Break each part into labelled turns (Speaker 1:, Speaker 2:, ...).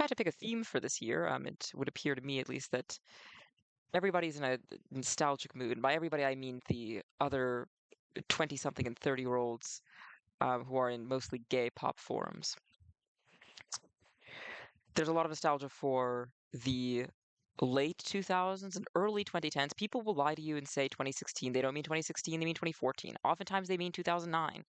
Speaker 1: I had to pick a theme for this year, it would appear to me at least that everybody's in a nostalgic mood. And by everybody, I mean the other 20-something and 30-year-olds who are in mostly gay pop forums. There's a lot of nostalgia for the late 2000s and early 2010s. People will lie to you and say 2016. They don't mean 2016, they mean 2014. Oftentimes they mean 2009.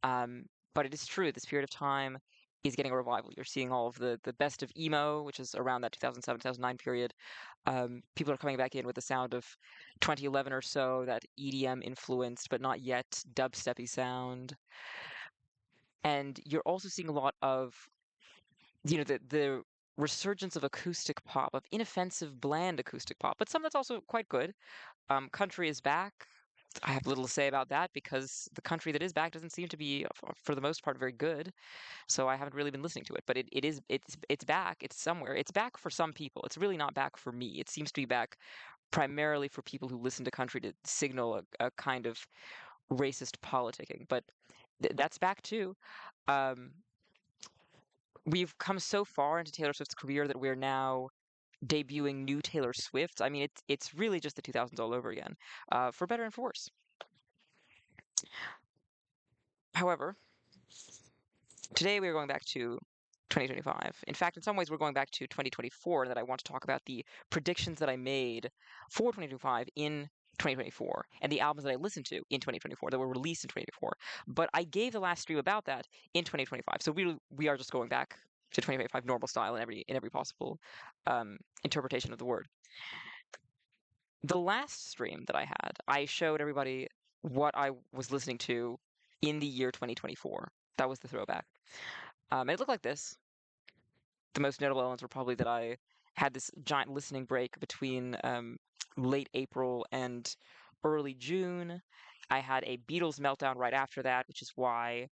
Speaker 1: Um, but it is true, this period of time is getting a revival. You're seeing all of the best of emo, which is around that 2007, 2009 period. People are coming back in with the sound of 2011 or so, that EDM influenced, but not yet dubsteppy sound. And you're also seeing a lot of, the resurgence of acoustic pop, of inoffensive, bland acoustic pop, but some that's also quite good. Country is back. I have little to say about that because the country that is back doesn't seem to be, for the most part, very good. So I haven't really been listening to it. But it's back. It's somewhere. It's back for some people. It's really not back for me. It seems to be back primarily for people who listen to country to signal a kind of racist politicking. But that's back too. Um, we've come so far into Taylor Swift's career that we're now debuting new Taylor Swift. I mean, it's really just the 2000s all over again, for better and for worse. However, today we are going back to 2025. In fact, in some ways, we're going back to 2024, that I want to talk about the predictions that I made for 2025 in 2024 and the albums that I listened to in 2024 that were released in 2024. But I gave the last stream about that in 2025. So we are just going back to 2025 normal style in every possible interpretation of the word. The last stream that I had, I showed everybody what I was listening to in the year 2024. That was the throwback. It looked like this. The most notable elements were probably that I had this giant listening break between late April and early June. I had a Beatles meltdown right after that, which is why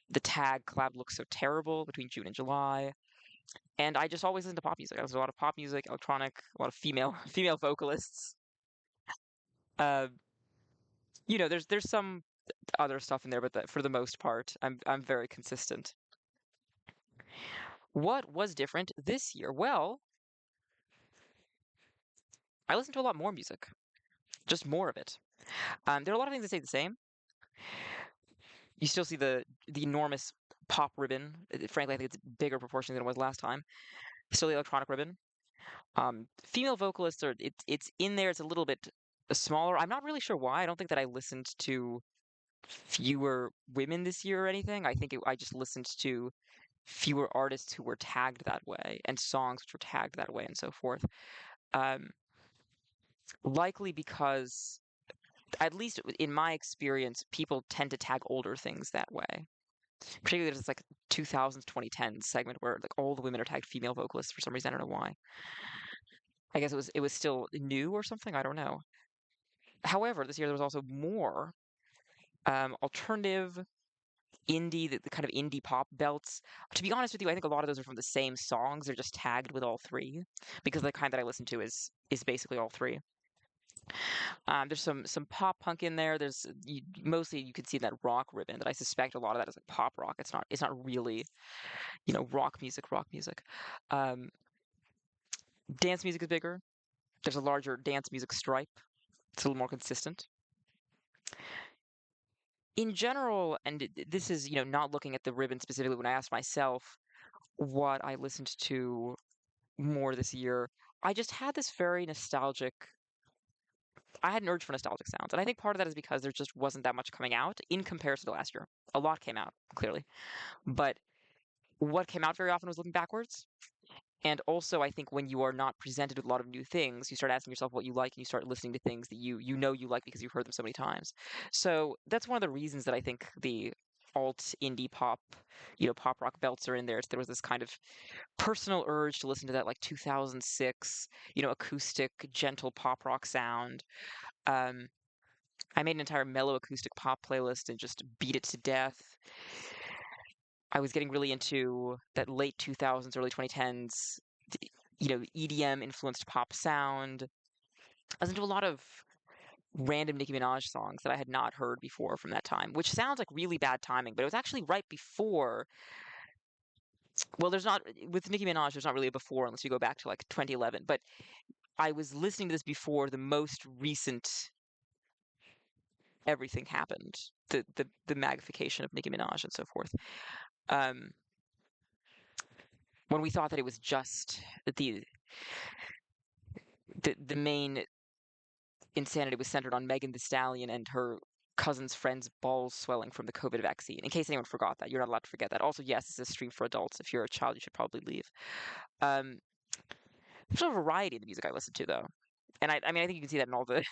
Speaker 1: the tag collab looks so terrible between June and July. And I just always listen to pop music. I listen to a lot of pop music, electronic, a lot of female vocalists. Uh, there's some other stuff in there, but for the most part, I'm very consistent. What was different this year? Well, I listened to a lot more music, just more of it. There are a lot of things that stay the same. You still see the enormous pop ribbon. Frankly, I think it's bigger proportion than it was last time. Still the electronic ribbon. Female vocalists are it's in there. It's a little bit smaller. I'm not really sure why. I don't think that I listened to fewer women this year or anything. I just listened to fewer artists who were tagged that way and songs which were tagged that way and so forth. Um, Likely because, at least in my experience, people tend to tag older things that way. Particularly there's this like 2000s, 2010s segment where like all the women are tagged female vocalists for some reason. I don't know why. I guess it was still new or something. I don't know. However, this year there was also more alternative indie, the kind of indie pop belts. To be honest with you, I think a lot of those are from the same songs. They're just tagged with all three because the kind that I listen to is basically all three. There's some pop punk in there. Mostly you can see that rock ribbon that I suspect a lot of that is like pop rock. It's not really, rock music, rock music. Um, Dance music is bigger. There's a larger dance music stripe. It's a little more consistent. In general, and this is, not looking at the ribbon specifically, when I asked myself what I listened to more this year, I just had this very nostalgic. I had an urge for nostalgic sounds, and I think part of that is because there just wasn't that much coming out in comparison to last year. A lot came out, clearly, but what came out very often was looking backwards. And also, I think when you are not presented with a lot of new things, you start asking yourself what you like, and you start listening to things that you like because you've heard them so many times. So that's one of the reasons that I think the alt indie pop, pop rock belts are in there. There was this kind of personal urge to listen to that like 2006, acoustic, gentle pop rock sound. Um, I made an entire mellow acoustic pop playlist and just beat it to death. I was getting really into that late 2000s, early 2010s, EDM influenced pop sound. I listened to a lot of random Nicki Minaj songs that I had not heard before from that time, which sounds like really bad timing, but it was actually right before well, there's not with Nicki Minaj. There's not really a before unless you go back to like 2011. But I was listening to this before the most recent everything happened, the magnification of Nicki Minaj and so forth. Um, when we thought that it was just the the main insanity was centered on Megan Thee Stallion and her cousin's friend's balls swelling from the COVID vaccine. In case anyone forgot that, you're not allowed to forget that. Also, yes, it's a stream for adults. If you're a child, you should probably leave. Um, there's a variety of the music I listen to, though, and I mean, I think you can see that in all the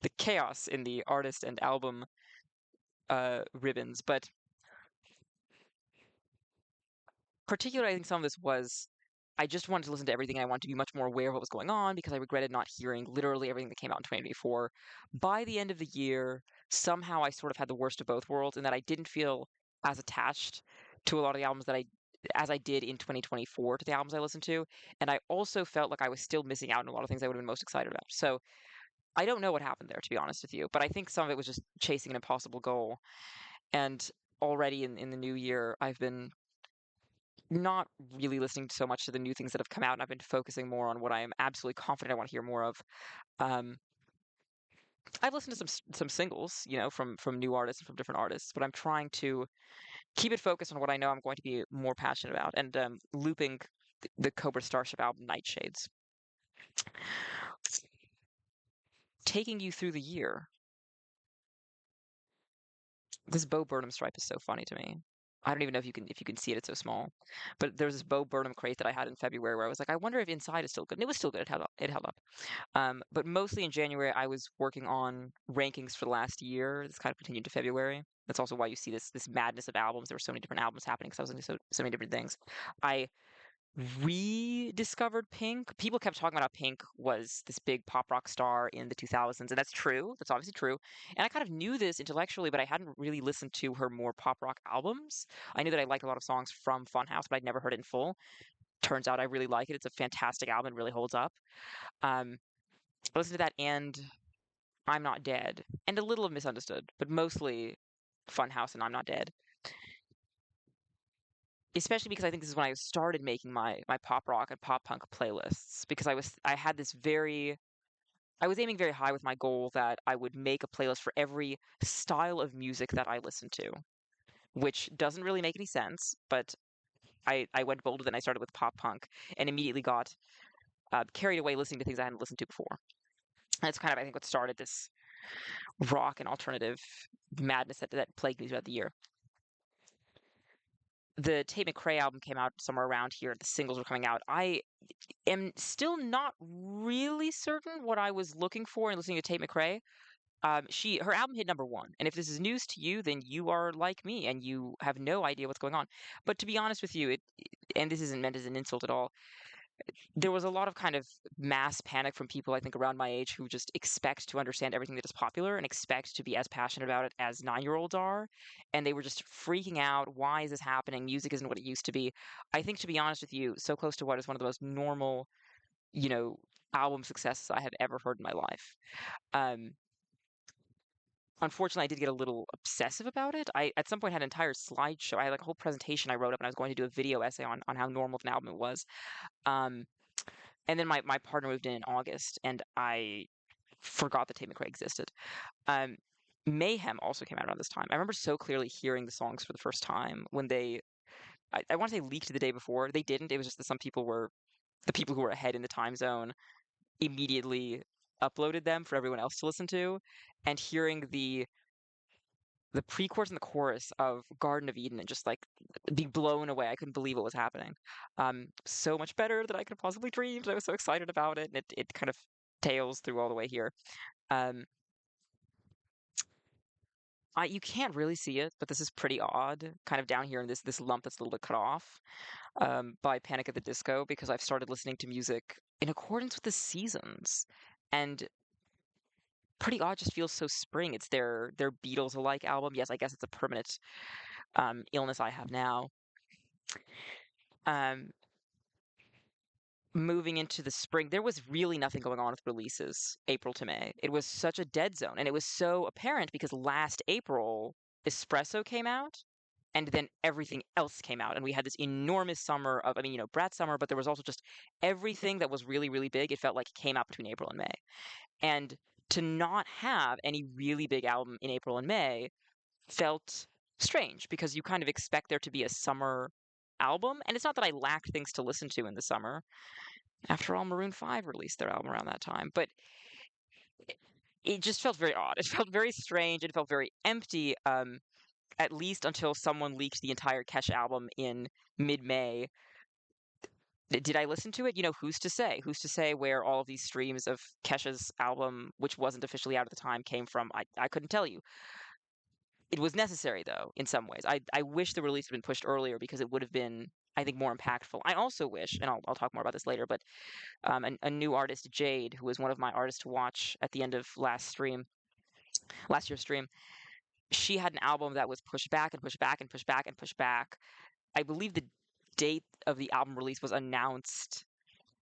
Speaker 1: the chaos in the artist and album ribbons. But particularly, I think some of this was I just wanted to listen to everything. I wanted to be much more aware of what was going on because I regretted not hearing literally everything that came out in 2024. By the end of the year, somehow I sort of had the worst of both worlds in that I didn't feel as attached to a lot of the albums that I as I did in 2024 to the albums I listened to, and I also felt like I was still missing out on a lot of things I would have been most excited about. So I don't know what happened there, to be honest with you, but I think some of it was just chasing an impossible goal. And already in the new year, I've been not really listening so much to the new things that have come out, and I've been focusing more on what I am absolutely confident I want to hear more of. Um, I've listened to some singles, from new artists and from different artists, but I'm trying to keep it focused on what I know I'm going to be more passionate about, and looping the Cobra Starship album Nightshades, taking you through the year. This Bo Burnham stripe is so funny to me. I don't even know if you can see it. It's so small. But there's this Bo Burnham crate that I had in February where I was like, I wonder if Inside is still good. And it was still good. It held up. But mostly in January, I was working on rankings for the last year. This kind of continued to February. That's also why you see this madness of albums. There were so many different albums happening because I was into so many different things. I rediscovered Pink. People kept talking about how Pink was this big pop rock star in the 2000s, and that's true. That's obviously true. And I kind of knew this intellectually, but I hadn't really listened to her more pop rock albums. I knew that I liked a lot of songs from Funhouse, but I'd never heard it in full. Turns out I really like it. It's a fantastic album. It really holds up. Um, I listened to that and I'm Not Dead, and a little of Misunderstood, but mostly Funhouse and I'm Not Dead. Especially because I think this is when I started making my pop rock and pop punk playlists because I had this very I was aiming very high with my goal that I would make a playlist for every style of music that I listen to, which doesn't really make any sense, but I went bolder than I started with pop punk and immediately got carried away listening to things I hadn't listened to before. That's kind of, I think, what started this rock and alternative madness that plagued me throughout the year. The Tate McRae album came out somewhere around here. The singles were coming out. I am still not really certain what I was looking for in listening to Tate McRae. Her album hit number one, and if this is news to you, then you are like me and you have no idea what's going on. But to be honest with you, and this isn't meant as an insult at all, there was a lot of kind of mass panic from people I think around my age who just expect to understand everything that is popular and expect to be as passionate about it as 9-year-olds are, and they were just freaking out. Why is this happening? Music isn't what it used to be. I think, to be honest with you, So Close to What is one of the most normal, you know, album successes I have ever heard in my life. Um, Unfortunately, I did get a little obsessive about it. I at some point had an entire slideshow. I had like a whole presentation I wrote up, and I was going to do a video essay on how normal of an album it was. Um, and then my partner moved in August, and I forgot that Tate McRae existed. Um, Mayhem also came out around this time. I remember so clearly hearing the songs for the first time when I want to say leaked the day before. They didn't. It was just that some people were the people who were ahead in the time zone immediately uploaded them for everyone else to listen to, and hearing the pre-chorus and the chorus of Garden of Eden and just like be blown away. I couldn't believe what was happening. So much better than I could have possibly dreamed. I was so excited about it, and it kind of tails through all the way here. Um, you can't really see it, but this is pretty odd, kind of down here in this lump that's a little bit cut off by Panic at the Disco because I've started listening to music in accordance with the seasons, and pretty odd just feels so spring. It's their Beatles alike album. Yes, I guess it's a permanent illness I have now. Um, Moving into the spring, there was really nothing going on with releases April to May. It was such a dead zone, and it was so apparent because last April Espresso came out, and then everything else came out, and we had this enormous summer of, I mean, Brat Summer, but there was also just everything that was really, really big. It felt like it came out between April and May. And to not have any really big album in April and May felt strange because you kind of expect there to be a summer album. And it's not that I lacked things to listen to in the summer. After all, Maroon 5 released their album around that time. But it just felt very odd. It felt very strange. It felt very empty, at least until someone leaked the entire Kesha album in mid-May. Did I listen to it? Who's to say? Who's to say where all of these streams of Kesha's album, which wasn't officially out at the time, came from? I couldn't tell you. It was necessary, though, in some ways. I wish the release had been pushed earlier because it would have been, I think, more impactful. I also wish, and I'll talk more about this later, but a new artist, Jade, who was one of my artists to watch at the end of last year's stream, she had an album that was pushed back and pushed back and pushed back and pushed back. I believe the date of the album release was announced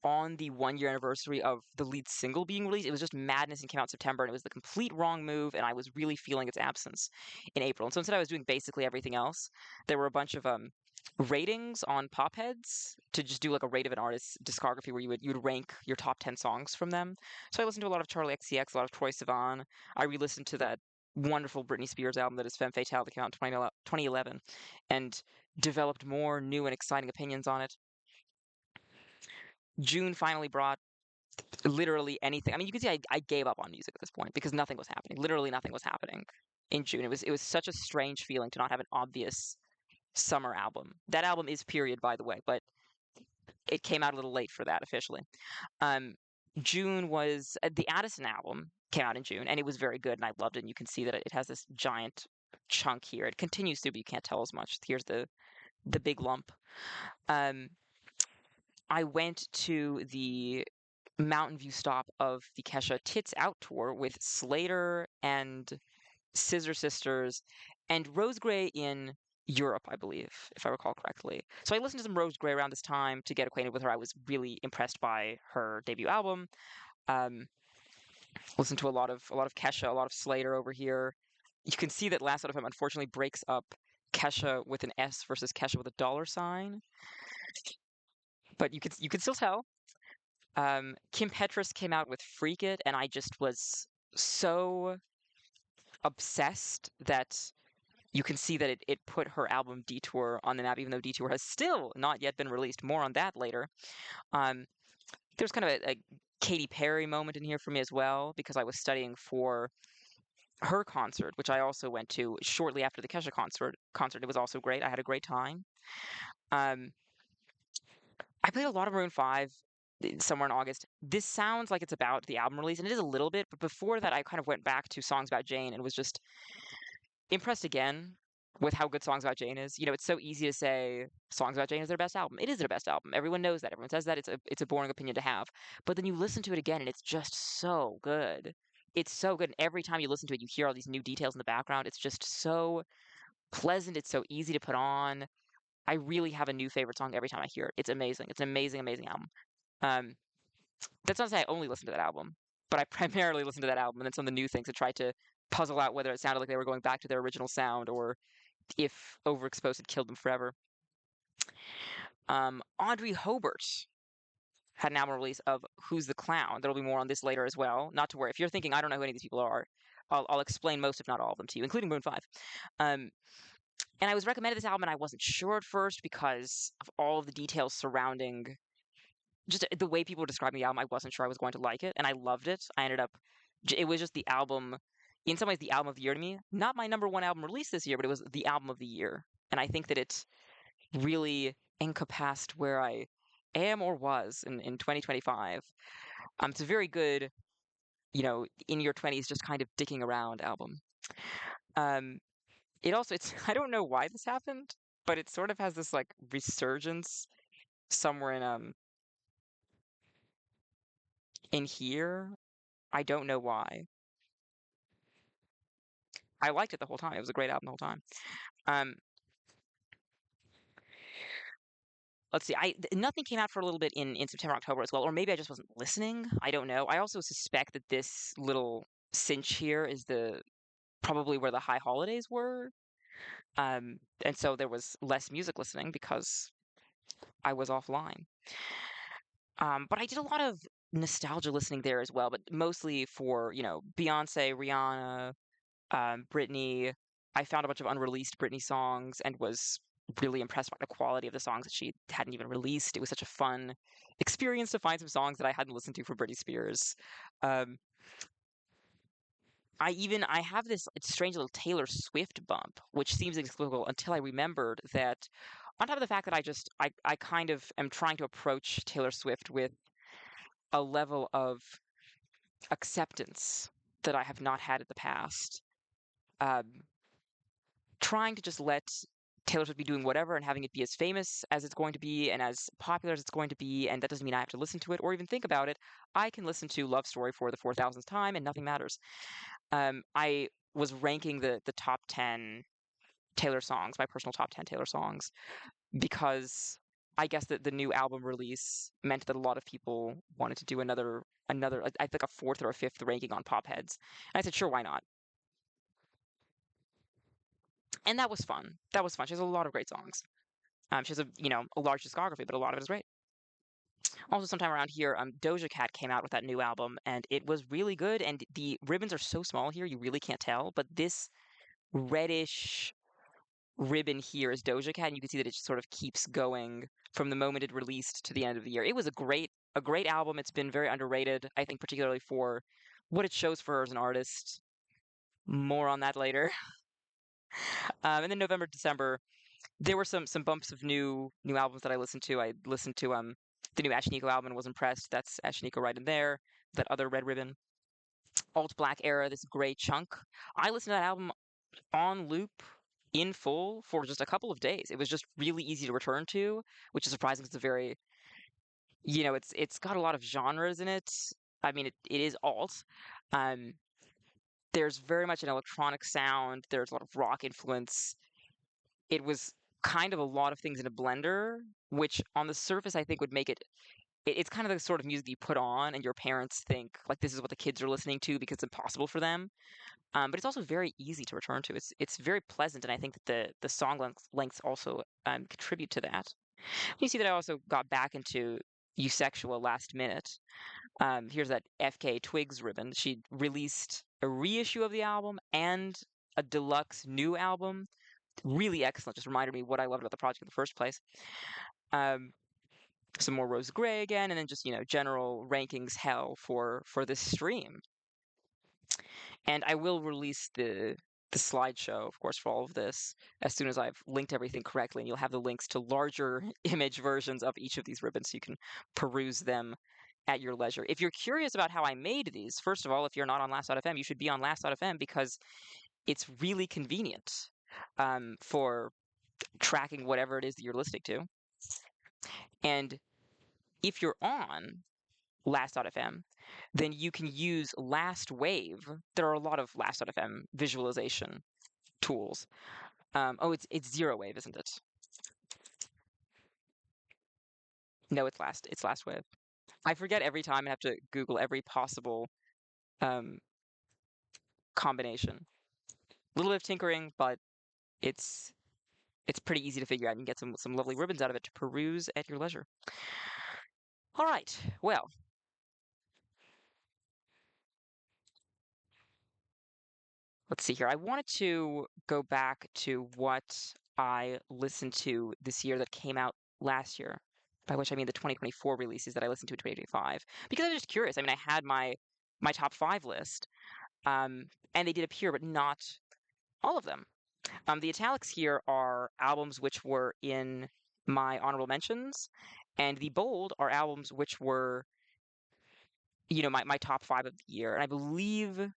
Speaker 1: on the 1 year anniversary of the lead single being released. It was just madness and came out in September, and it was the complete wrong move, and I was really feeling its absence in April. And so instead I was doing basically everything else. There were a bunch of ratings on Popheads to just do like a rate of an artist's discography where you'd rank your top 10 songs from them. So I listened to a lot of Charlie XCX, a lot of Troye Sivan. I re-listened to that wonderful Britney Spears album that is Femme Fatale that came out in 2011 and developed more new and exciting opinions on it. June finally brought literally anything. I mean, you can see I gave up on music at this point because nothing was happening. Literally nothing was happening in June. It was such a strange feeling to not have an obvious summer album. That album is Period, by the way, but it came out a little late for that officially. Um, June was the Addison album came out in June, and it was very good, and I loved it. And you can see that it has this giant chunk here. It continues to, but you can't tell as much. Here's the big lump. Um, I went to the Mountain View stop of the Kesha Tits Out tour with Slater and Scissor Sisters and Rose Gray in Europe, I believe, if I recall correctly. So I listened to some Rose Gray around this time to get acquainted with her. I was really impressed by her debut album. Um, listened to a lot of Kesha, a lot of Slater over here. You can see that Last Out of Him unfortunately breaks up Kesha with an S versus Kesha with a dollar sign, but you could still tell. Kim Petras came out with Freak It, and I just was so obsessed that you can see that it put her album Detour on the map, even though Detour has still not yet been released. More on that later. Um, there's kind of a Katy Perry moment in here for me as well, because I was studying for her concert, which I also went to shortly after the Kesha concert. It was also great. I had a great time. Um, I played a lot of Maroon 5 somewhere in August. This sounds like it's about the album release, and it is a little bit, but before that, I kind of went back to Songs About Jane and was just impressed again with how good Songs About Jane is. It's so easy to say Songs About Jane is their best album. It is their best album. Everyone knows that. Everyone says that. It's a boring opinion to have. But then you listen to it again, and it's just so good. It's so good. And every time you listen to it, you hear all these new details in the background. It's just so pleasant. It's so easy to put on. I really have a new favorite song every time I hear it. It's amazing. It's an amazing, amazing album. Um, that's not to say I only listen to that album, but I primarily listen to that album and then some of the new things and try to puzzle out whether it sounded like they were going back to their original sound or if Overexposed had killed them forever. Audrey Hobart had an album release of Who's the Clown. There'll be more on this later as well. Not to worry. If you're thinking, I don't know who any of these people are, I'll explain most, if not all of them to you, including Moon 5. Um, and I was recommended this album, and I wasn't sure at first because of all of the details surrounding just the way people were describing the album. I wasn't sure I was going to like it, and I loved it. It was just the album, in some ways, the album of the year to me. Not my number one album released this year, but it was the album of the year. And I think that it really encompassed where I am or was in 2025. It's a very good, in your 20s, just kind of dicking around album. Um, it's I don't know why this happened, but it sort of has this like resurgence somewhere in here. I don't know why. I liked it the whole time. It was a great album the whole time. Um, let's see. Nothing came out for a little bit in September, October as well, or maybe I just wasn't listening. I don't know. I also suspect that this little cinch here is the probably where the high holidays were. And so there was less music listening because I was offline. But I did a lot of nostalgia listening there as well, but mostly for, Beyonce, Rihanna, Britney. I found a bunch of unreleased Britney songs and was really impressed by the quality of the songs that she hadn't even released. It was such a fun experience to find some songs that I hadn't listened to for Britney Spears. Um, I have this strange little Taylor Swift bump, which seems inexplicable until I remembered that on top of the fact that I kind of am trying to approach Taylor Swift with a level of acceptance that I have not had in the past. Um, Trying to just let Taylor Swift be doing whatever and having it be as famous as it's going to be and as popular as it's going to be, and that doesn't mean I have to listen to it or even think about it. I can listen to Love Story for the 4,000th time and nothing matters. I was ranking the top 10 Taylor songs, my personal top 10 Taylor songs, because I guess that the new album release meant that a lot of people wanted to do another I think a fourth or a fifth ranking on pop heads. And I said, sure, why not? And that was fun. That was fun. She has a lot of great songs. She has a large discography, but a lot of it is great. Also, sometime around here, Doja Cat came out with that new album, and it was really good. And the ribbons are so small here, you really can't tell. But this reddish ribbon here is Doja Cat, and you can see that it just sort of keeps going from the moment it released to the end of the year. It was a great album. It's been very underrated, I think, particularly for what it shows for her as an artist. More on that later. And then November, December, there were some bumps of new albums that I listened to. I listened to the new Ashniko album and was impressed. That's Ashniko right in there. That other Red Ribbon, Alt Black Era, this Gray Chunk. I listened to that album on loop in full for just a couple of days. It was just really easy to return to, which is surprising. It's a very, it's got a lot of genres in it. I mean, it is alt. Um, there's very much an electronic sound. There's a lot of rock influence. It was kind of a lot of things in a blender, which on the surface I think would make it's kind of the sort of music you put on and your parents think like this is what the kids are listening to because it's impossible for them. But it's also very easy to return to. It's very pleasant, and I think that the song lengths also contribute to that. You see that I also got back into Eusexual last minute. Here's that FK Twigs ribbon. She released a reissue of the album and a deluxe new album. Really excellent. Just reminded me what I loved about the project in the first place. Um, some more Rose Gray again, and then just general rankings hell for this stream. And I will release the slideshow, of course, for all of this as soon as I've linked everything correctly, and you'll have the links to larger image versions of each of these ribbons so you can peruse them at your leisure. If you're curious about how I made these, first of all, if you're not on Last.fm, you should be on Last.fm because it's really convenient for tracking whatever it is that you're listening to. And if you're on Last.fm, then you can use Last Wave. There are a lot of Last.fm visualization tools. Oh, it's Zero Wave, isn't it? No, it's Last Wave. I forget every time and have to Google every possible um, combination. A little bit of tinkering, but it's it's pretty easy to figure out and get some lovely ribbons out of it to peruse at your leisure. All right. Well, let's see here. I wanted to go back to what I listened to this year that came out last year, by which I mean the 2024 releases that I listened to in 2025, because I'm just curious. I mean, I had my top five list, um, and they did appear, but not all of them. The italics here are albums which were in my honorable mentions, and the bold are albums which were, my top five of the year. And I believe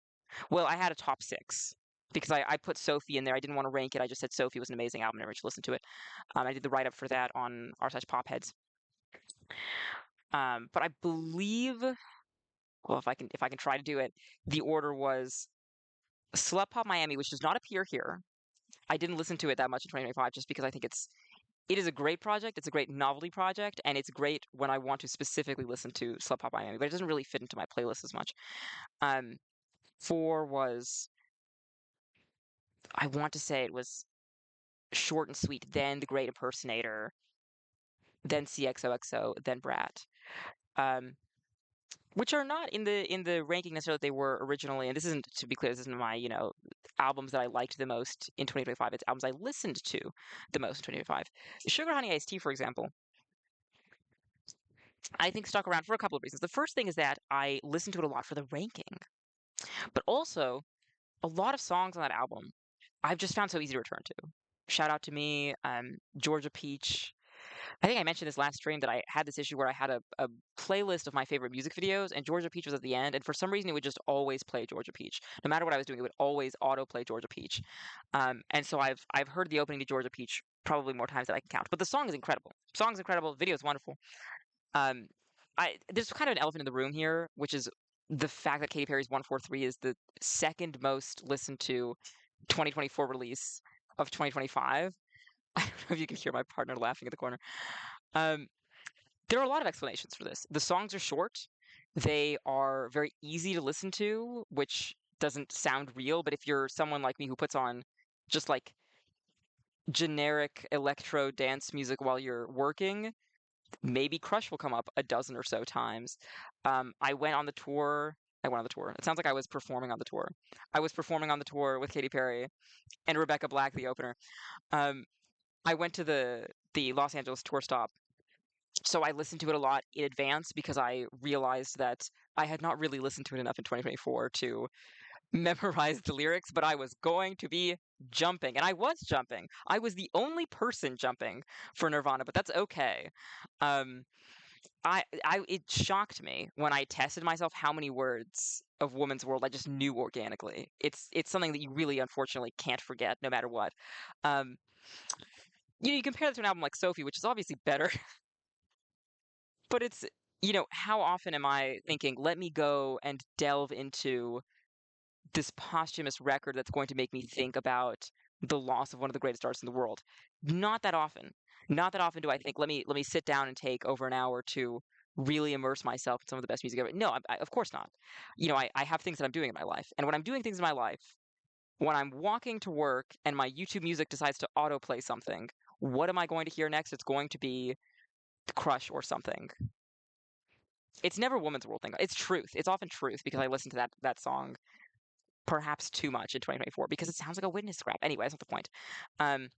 Speaker 1: well, I had a top six because I put Sophie in there. I didn't want to rank it. I just said Sophie was an amazing album. Never should listen to it. I did the write up for that on r slash popheads. But I believe, well, if I can try to do it, the order was Slut Pop Miami, which does not appear here. I didn't listen to it that much in 2025 just because I think it is a great project. It's a great novelty project, and it's great when I want to specifically listen to Slut Pop Miami, but it doesn't really fit into my playlist as much. Um, Four was I want to say it was Short and Sweet, then The Great Impersonator, then CXOXO, then Brat. Um, which are not in the ranking necessarily that they were originally. And this isn't, to be clear, this isn't my, albums that I liked the most in 2025. It's albums I listened to the most in 2025. Sugar Honey Iced Tea, for example, I think stuck around for a couple of reasons. The first thing is that I listened to it a lot for the ranking, but also a lot of songs on that album I've just found so easy to return to. Shout out to me, Georgia Peach. I think I mentioned this last stream that I had this issue where I had a playlist of my favorite music videos, and Georgia Peach was at the end, and for some reason it would just always play Georgia Peach. No matter what I was doing, it would always autoplay Georgia Peach. And so I've heard the opening to Georgia Peach probably more times than I can count. But the song is incredible. Song is incredible. Video is wonderful. Um, there's kind of an elephant in the room here, which is the fact that Katy Perry's 143 is the second most listened to 2024 release of 2025. I don't know if you can hear my partner laughing at the corner. Um, there are a lot of explanations for this. The songs are short. They are very easy to listen to, which doesn't sound real, but if you're someone like me who puts on just like generic electro dance music while you're working, maybe Crush will come up a dozen or so times. I went on the tour. I went on the tour. It sounds like I was performing on the tour. I was performing on the tour with Katy Perry and Rebecca Black, the opener. Um, I went to the Los Angeles tour stop, so I listened to it a lot in advance because I realized that I had not really listened to it enough in 2024 to memorize the lyrics, but I was going to be jumping, and I was jumping. I was the only person jumping for Nirvana, but that's okay. Um, it shocked me when I tested myself how many words of Woman's World I just knew organically. It's something that you really unfortunately can't forget no matter what. Um, you compare this to an album like Sophie, which is obviously better, but it's how often am I thinking, let me go and delve into this posthumous record that's going to make me think about the loss of one of the greatest artists in the world? Not that often. Not that often do I think, let me sit down and take over an hour to really immerse myself in some of the best music ever. No, of course not. I have things that I'm doing in my life, and when I'm doing things in my life, when I'm walking to work and my YouTube music decides to autoplay something, what am I going to hear next? It's going to be Crush or something. It's never Woman's World thing. It's Truth. It's often Truth because I listened to that song perhaps too much in 2024 because it sounds like a witness scrap. Anyway, that's not the point. Um,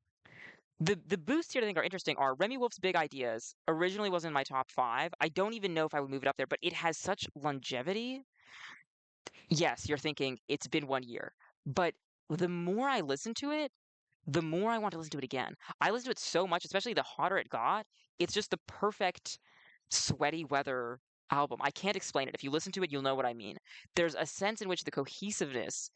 Speaker 1: the boosts here I think are interesting are Remy Wolf's Big Ideas originally was in my top 5. I don't even know if I would move it up there, but it has such longevity. Yes, you're thinking it's been 1 year, but the more I listen to it, the more I want to listen to it again. I listen to it so much, especially the hotter it got. It's just the perfect sweaty weather album. I can't explain it. If you listen to it, you'll know what I mean. There's a sense in which the cohesiveness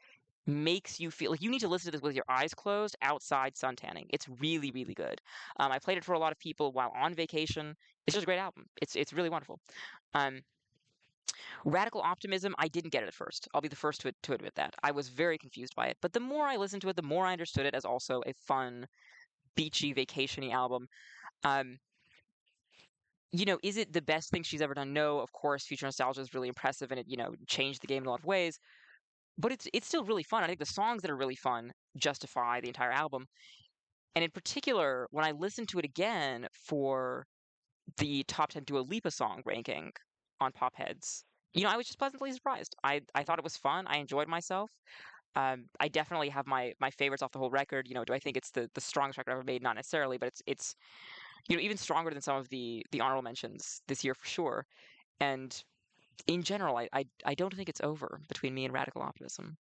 Speaker 1: makes you feel like you need to listen to this with your eyes closed outside suntanning. It's really, really good. I played it for a lot of people while on vacation. It's just a great album. It's really wonderful. Um, Radical Optimism, I didn't get it at first. I'll be the first to admit that. I was very confused by it. But the more I listened to it, the more I understood it as also a fun, beachy, vacationy album. Um, is it the best thing she's ever done? No, of course, Future Nostalgia is really impressive and it, changed the game in a lot of ways. But it's still really fun. I think the songs that are really fun justify the entire album. And in particular, when I listened to it again for the top 10 Dua Lipa song ranking on Pop Heads, I was just pleasantly surprised. I thought it was fun. I enjoyed myself. I definitely have my favorites off the whole record. Do I think it's the strongest record I've ever made? Not necessarily, but it's even stronger than some of the honorable mentions this year for sure. And in general, I don't think it's over between me and Radical Optimism.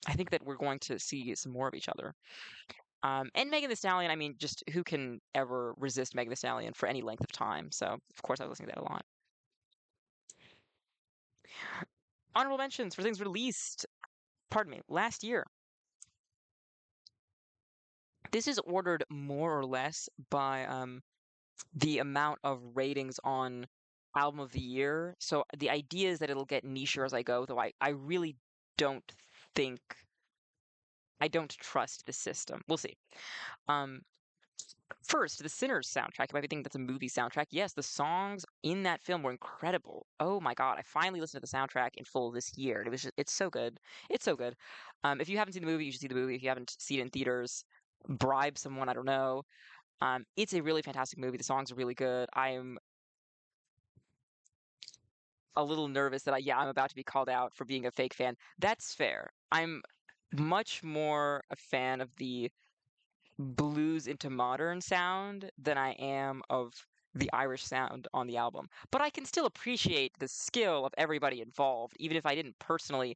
Speaker 1: I think that we're going to see some more of each other. And Megan Thee Stallion, I mean, just who can ever resist Megan Thee Stallion for any length of time? So, of course, I was listening to that a lot. Honorable mentions for things released, pardon me, last year. This is ordered more or less by the amount of ratings on album of the year. So the idea is that it'll get nicher as I go, though I really don't think I don't trust the system. We'll see. Um, First, the Sinners soundtrack. You might be thinking that's a movie soundtrack. Yes, the songs in that film were incredible. Oh my God, I finally listened to the soundtrack in full this year. It's so good. It's so good. If you haven't seen the movie, you should see the movie. If you haven't seen it in theaters, bribe someone. I don't know. It's a really fantastic movie. The songs are really good. I'm a little nervous that I'm about to be called out for being a fake fan. That's fair. I'm much more a fan of the blues into modern sound than I am of the Irish sound on the album. But I can still appreciate the skill of everybody involved, even if I didn't personally,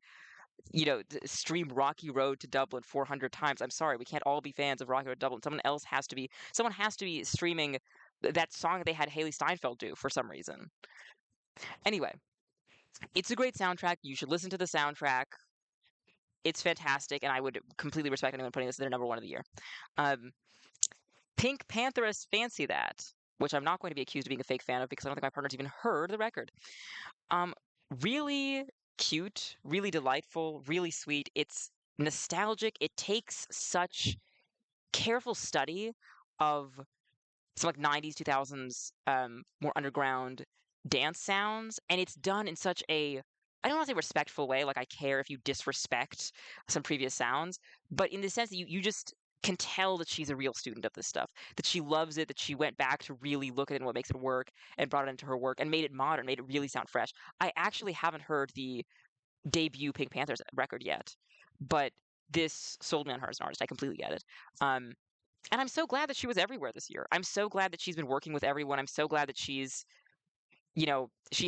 Speaker 1: stream Rocky Road to Dublin 400 times. I'm sorry, we can't all be fans of Rocky Road to Dublin. Someone has to be streaming that song they had Haley Steinfeld do for some reason. Anyway, it's a great soundtrack. You should listen to the soundtrack. It's fantastic, and I would completely respect anyone putting this as their number one of the year. Um, Pink Pantheress Fancy That, which I'm not going to be accused of being a fake fan of because I don't think my partner's even heard the record. Um, Really cute, really delightful, really sweet. It's nostalgic. It takes such careful study of some like 90s, 2000s, more underground dance sounds, and it's done in such a I don't want to say respectful way, like I care if you disrespect some previous sounds, but in the sense that you just can tell that she's a real student of this stuff, that she loves it, that she went back to really look at it and what makes it work and brought it into her work and made it modern, made it really sound fresh. I actually haven't heard the debut Pink Panthers record yet, but this sold me on her as an artist. I completely get it. Um, and I'm so glad that she was everywhere this year. I'm so glad that she's been working with everyone. I'm so glad that she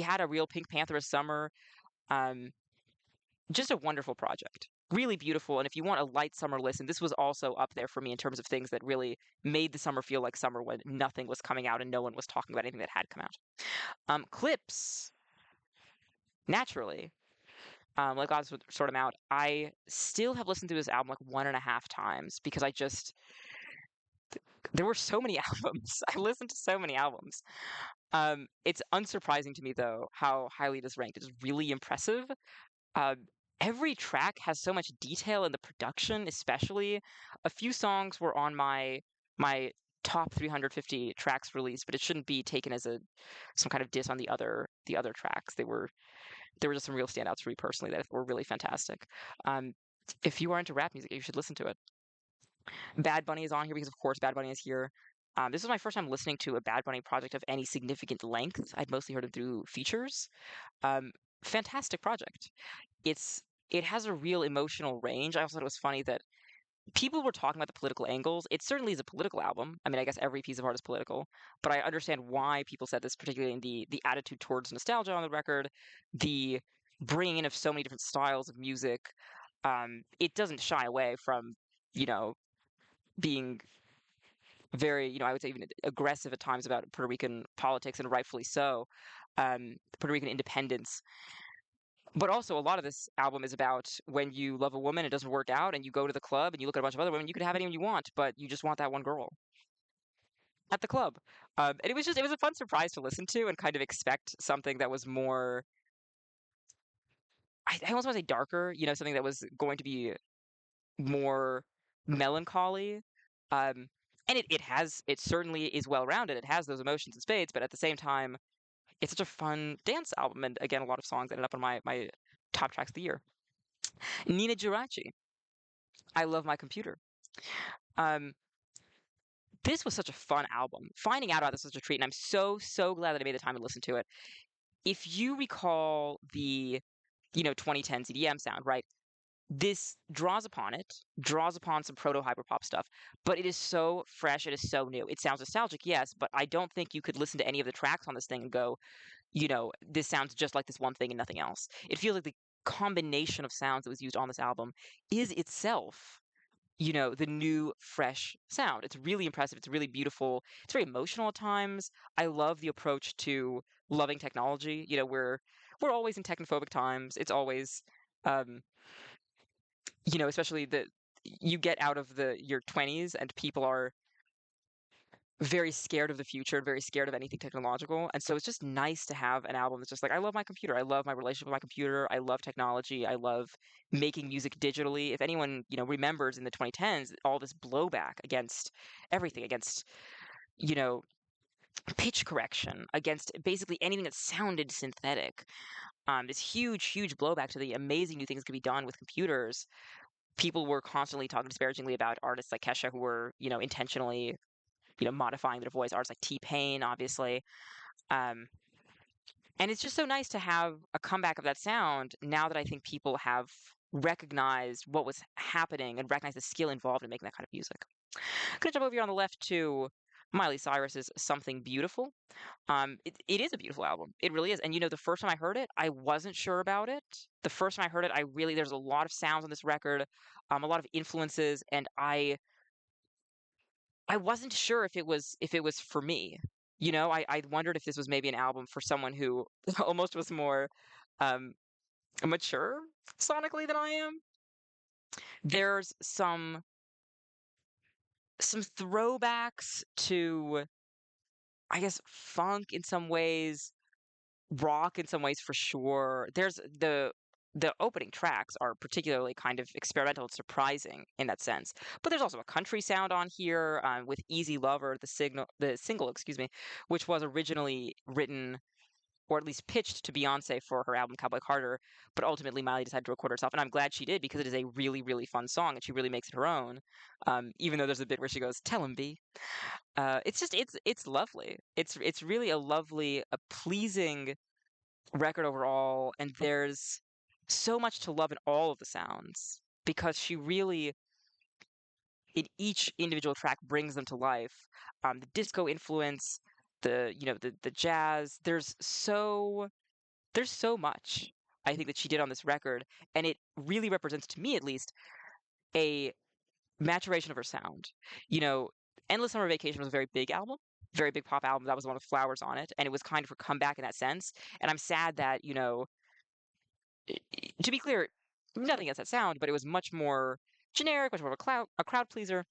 Speaker 1: had a real Pink Pantheress summer. Um, just a wonderful project. Really beautiful. And if you want a light summer listen, this was also up there for me in terms of things that really made the summer feel like summer when nothing was coming out and no one was talking about anything that had come out. Clips, naturally. Like God's would sort them out. I still have listened to this album like 1.5 times because there were so many albums. I listened to so many albums. It's unsurprising to me though how highly it is ranked. It is really impressive. Uh, every track has so much detail in the production, especially. A few songs were on my top 350 tracks released, but it shouldn't be taken as a some kind of diss on the other tracks. There were just some real standouts for me personally that were really fantastic. Um, if you are into rap music, you should listen to it. Bad Bunny is on here because, of course, Bad Bunny is here. This was my first time listening to a Bad Bunny project of any significant length. I'd mostly heard him through features. Um, Fantastic project. It has a real emotional range. I also thought it was funny that people were talking about the political angles. It certainly is a political album. I mean, I guess every piece of art is political, but I understand why people said this, particularly in the attitude towards nostalgia on the record, the bringing in of so many different styles of music. It doesn't shy away from, you know, being very, I would say even aggressive at times about Puerto Rican politics, and rightfully so, Puerto Rican independence. But also, a lot of this album is about when you love a woman, it doesn't work out, and you go to the club and you look at a bunch of other women. You could have anyone you want, but you just want that one girl at the club. And it was a fun surprise to listen to and kind of expect something that was more, I almost want to say darker, something that was going to be more melancholy. Um, and it certainly is well rounded. It has those emotions in spades, but at the same time, it's such a fun dance album. And again, a lot of songs ended up on my top tracks of the year. Nina Girachi, I Love My Computer. Um, this was such a fun album. Finding out about this was such a treat, and I'm so, so glad that I made the time to listen to it. If you recall the, 2010 EDM sound, right? This draws upon some proto hyperpop stuff, but it is so fresh, it is so new. It sounds nostalgic, yes, but I don't think you could listen to any of the tracks on this thing and go, this sounds just like this one thing and nothing else. It feels like the combination of sounds that was used on this album is itself, the new fresh sound. It's really impressive. It's really beautiful. It's very emotional at times. I love the approach to loving technology. We're always in technophobic times. It's always um, especially the you get out of your 20s and people are very scared of the future and very scared of anything technological. And so it's just nice to have an album that's just like, I love my computer. I love my relationship with my computer. I love technology. I love making music digitally. If anyone, remembers in the 2010s, all this blowback against everything, against, you know, pitch correction, against basically anything that sounded synthetic. This huge, huge blowback to the amazing new things that can be done with computers. people were constantly talking disparagingly about artists like Kesha who were, intentionally, modifying their voice. Artists like T-Pain, obviously. Um, and it's just so nice to have a comeback of that sound now that I think people have recognized what was happening and recognized the skill involved in making that kind of music. Gonna jump over here on the left to Miley Cyrus's "Something Beautiful." It is a beautiful album. It really is. And the first time I heard it, I wasn't sure about it. The first time I heard it, there's a lot of sounds on this record, a lot of influences, and I wasn't sure if it was for me. I wondered if this was maybe an album for someone who almost was more um mature sonically than I am. There's some throwbacks to, I guess, funk in some ways, rock in some ways for sure. There's the opening tracks are particularly kind of experimental and surprising in that sense. But there's also a country sound on here, with "Easy Lover," the single, excuse me, which was originally written or at least pitched to Beyonce for her album Cowboy Carter, but ultimately Miley decided to record herself, and I'm glad she did because it is a really, really fun song, and she really makes it her own. Even though there's a bit where she goes, "Tell him, B." It's lovely. It's really a lovely, a pleasing record overall, and there's so much to love in all of the sounds because she really, in each individual track, brings them to life. The disco influence, the jazz. There's so much I think that she did on this record, and it really represents, to me at least, a maturation of her sound. You know, Endless Summer Vacation was a very big album, very big pop album. That was one with flowers on it, and it was kind of her comeback in that sense. And I'm sad that, to be clear, nothing against that sound, but it was much more generic, much more of a crowd pleaser.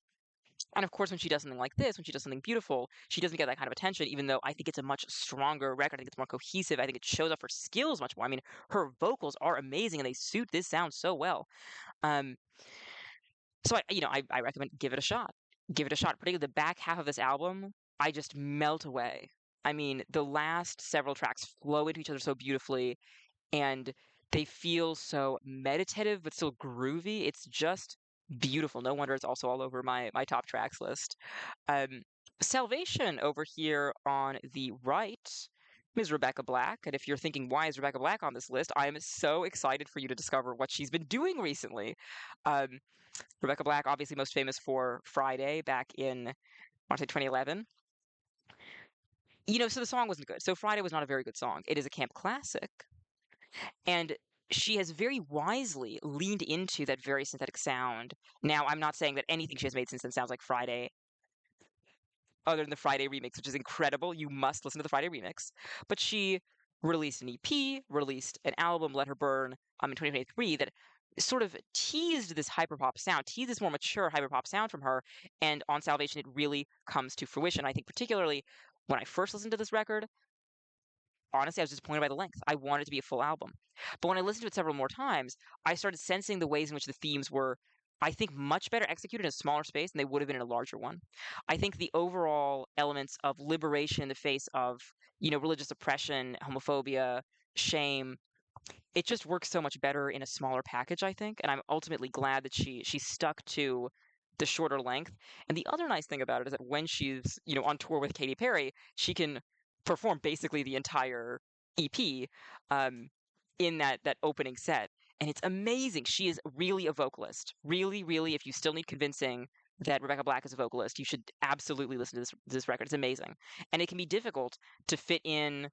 Speaker 1: And of course, when she does something like this, when she does something beautiful, she doesn't get that kind of attention, even though I think it's a much stronger record. I think it's more cohesive. I think it shows off her skills much more. I mean, her vocals are amazing and they suit this sound so well. Um, so I recommend give it a shot. Give it a shot. Particularly the back half of this album, I just melt away. I mean, the last several tracks flow into each other so beautifully, and they feel so meditative but still groovy. It's just beautiful. No wonder it's also all over my top tracks list. Um, Salvation over here on the right is Rebecca Black. And if you're thinking, why is Rebecca Black on this list? I am so excited for you to discover what she's been doing recently. Um, Rebecca Black, obviously most famous for Friday back in, I want to say 2011. So the song wasn't good. So Friday was not a very good song. It is a camp classic. And she has very wisely leaned into that very synthetic sound. Now, I'm not saying that anything she has made since then sounds like Friday, other than the Friday remix, which is incredible. You must listen to the Friday remix. But she released an EP, released an album, Let Her Burn, in 2023 that sort of teased this hyperpop sound, teased this more mature hyperpop sound from her. And on Salvation, it really comes to fruition. I think particularly when I first listened to this record, honestly, I was disappointed by the length. I wanted it to be a full album. But when I listened to it several more times, I started sensing the ways in which the themes were, I think, much better executed in a smaller space than they would have been in a larger one. I think the overall elements of liberation in the face of, religious oppression, homophobia, shame, it just works so much better in a smaller package, I think. And I'm ultimately glad that she stuck to the shorter length. And the other nice thing about it is that when she's, on tour with Katy Perry, she can perform basically the entire EP, um, in that opening set. And it's amazing. She is really a vocalist. Really, really, if you still need convincing that Rebecca Black is a vocalist, you should absolutely listen to this record. It's amazing. And it can be difficult to fit in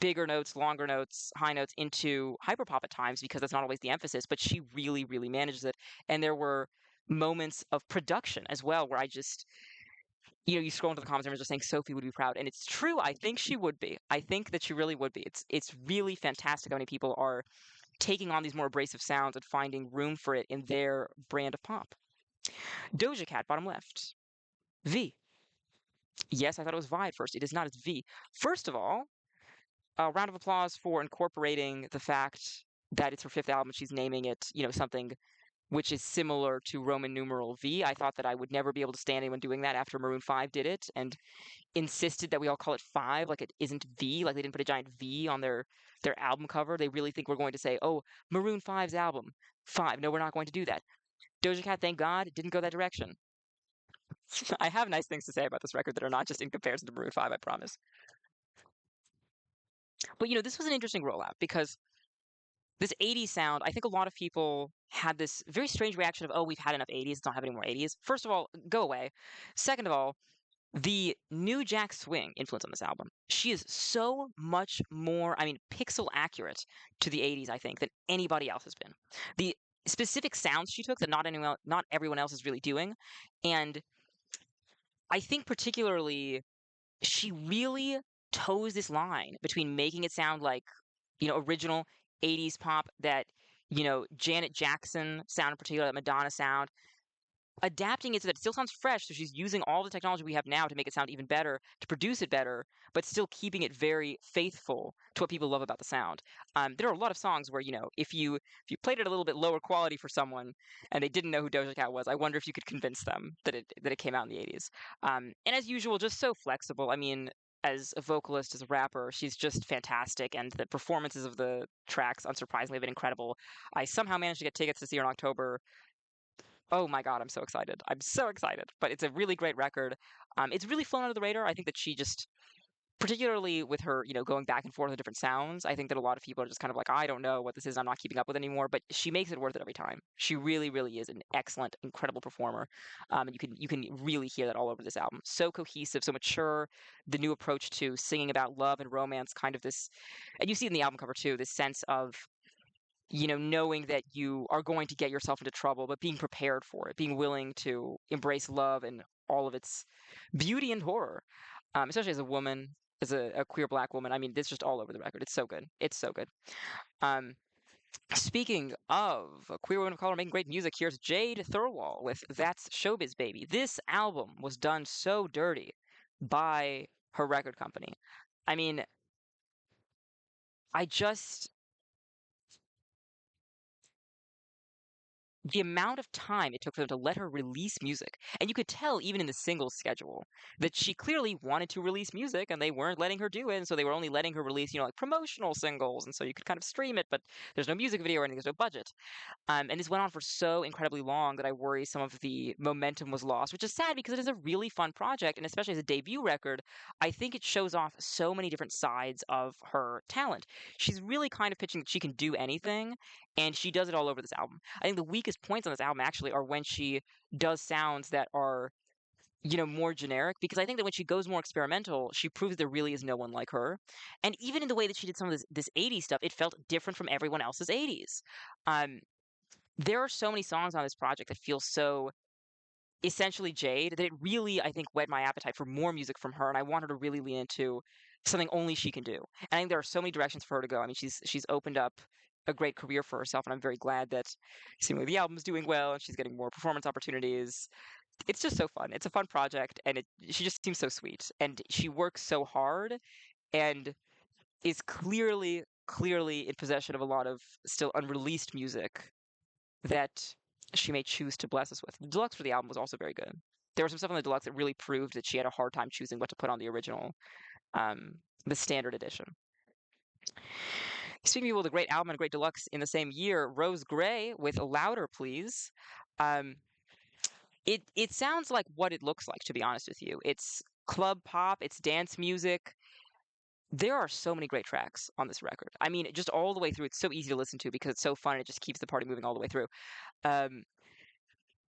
Speaker 1: bigger notes, longer notes, high notes into hyperpop at times because that's not always the emphasis, but she really, really manages it. And there were moments of production as well where I just, you scroll into the comments and everyone's just saying Sophie would be proud. And it's true. I think she would be. I think that she really would be. It's really fantastic how many people are taking on these more abrasive sounds and finding room for it in their brand of pop. Doja Cat, bottom left. V. Yes, I thought it was Vi at first. It is not. It's V. First of all, a round of applause for incorporating the fact that it's her fifth album. She's naming it, something which is similar to Roman numeral V. I thought that I would never be able to stand anyone doing that after Maroon 5 did it and insisted that we all call it 5, like it isn't V, like they didn't put a giant V on their album cover. They really think we're going to say, "Oh, Maroon 5's album, 5." No, we're not going to do that. Doja Cat, thank God, didn't go that direction. I have nice things to say about this record that are not just in comparison to Maroon 5, I promise. But this was an interesting rollout because this 80s sound, I think a lot of people had this very strange reaction of, oh, we've had enough 80s, let's not have any more 80s. First of all, go away. Second of all, the new Jack Swing influence on this album. She is so much more, I mean, pixel accurate to the 80s, I think, than anybody else has been. The specific sounds she took that not everyone else is really doing, and I think particularly she really toes this line between making it sound like, original 80s pop that, Janet Jackson sound in particular, that Madonna sound, adapting it so that it still sounds fresh. So she's using all the technology we have now to make it sound even better, to produce it better, but still keeping it very faithful to what people love about the sound. There are a lot of songs where if you played it a little bit lower quality for someone and they didn't know who Doja Cat was, I wonder if you could convince them that it came out in the 80s. And as usual, just so flexible. I mean, as a vocalist, as a rapper, she's just fantastic, and the performances of the tracks, unsurprisingly, have been incredible. I somehow managed to get tickets to see her in October. Oh my God, I'm so excited. I'm so excited. But it's a really great record. It's really flown under the radar. I think that she just, particularly with her, going back and forth with different sounds, I think that a lot of people are just kind of like, I don't know what this is. I'm not keeping up with anymore. But she makes it worth it every time. She really, really is an excellent, incredible performer. And you can really hear that all over this album. So cohesive, so mature. The new approach to singing about love and romance, kind of this, and you see it in the album cover too, this sense of knowing that you are going to get yourself into trouble, but being prepared for it, being willing to embrace love and all of its beauty and horror, especially as a woman, as a queer black woman. I mean, it's just all over the record. It's so good. It's so good. Um, Speaking of a queer woman of color making great music, here's Jade Thirlwall with That's Showbiz Baby. This album was done so dirty by her record company. I mean, I just the amount of time it took for them to let her release music. And you could tell even in the singles schedule that she clearly wanted to release music and they weren't letting her do it. And so they were only letting her release, like promotional singles. And so you could kind of stream it, but there's no music video or anything, there's no budget. And this went on for so incredibly long that I worry some of the momentum was lost, which is sad because it is a really fun project. And especially as a debut record, I think it shows off so many different sides of her talent. She's really kind of pitching that she can do anything, and she does it all over this album. I think the weakest points on this album actually are when she does sounds that are more generic, because I think that when she goes more experimental, she proves there really is no one like her. And even in the way that she did some of this 80s stuff, it felt different from everyone else's 80s. Um, there are so many songs on this project that feel so essentially Jade that it really, I think, whet my appetite for more music from her, and I want her to really lean into something only she can do. And I think there are so many directions for her to go. I mean, she's opened up a great career for herself, and I'm very glad that seemingly the album's doing well and she's getting more performance opportunities. It's just so fun. It's a fun project, and she just seems so sweet, and she works so hard, and is clearly in possession of a lot of still unreleased music that she may choose to bless us with. The deluxe for the album was also very good. There was some stuff on the deluxe that really proved that she had a hard time choosing what to put on the original, um, the standard edition. Speaking of people with a great album and a great deluxe in the same year, Rose Gray with Louder Please. Um, it sounds like what it looks like, to be honest with you. It's club pop, it's dance music. There are so many great tracks on this record. I mean, just all the way through. It's so easy to listen to because it's so fun. And it just keeps the party moving all the way through. Um,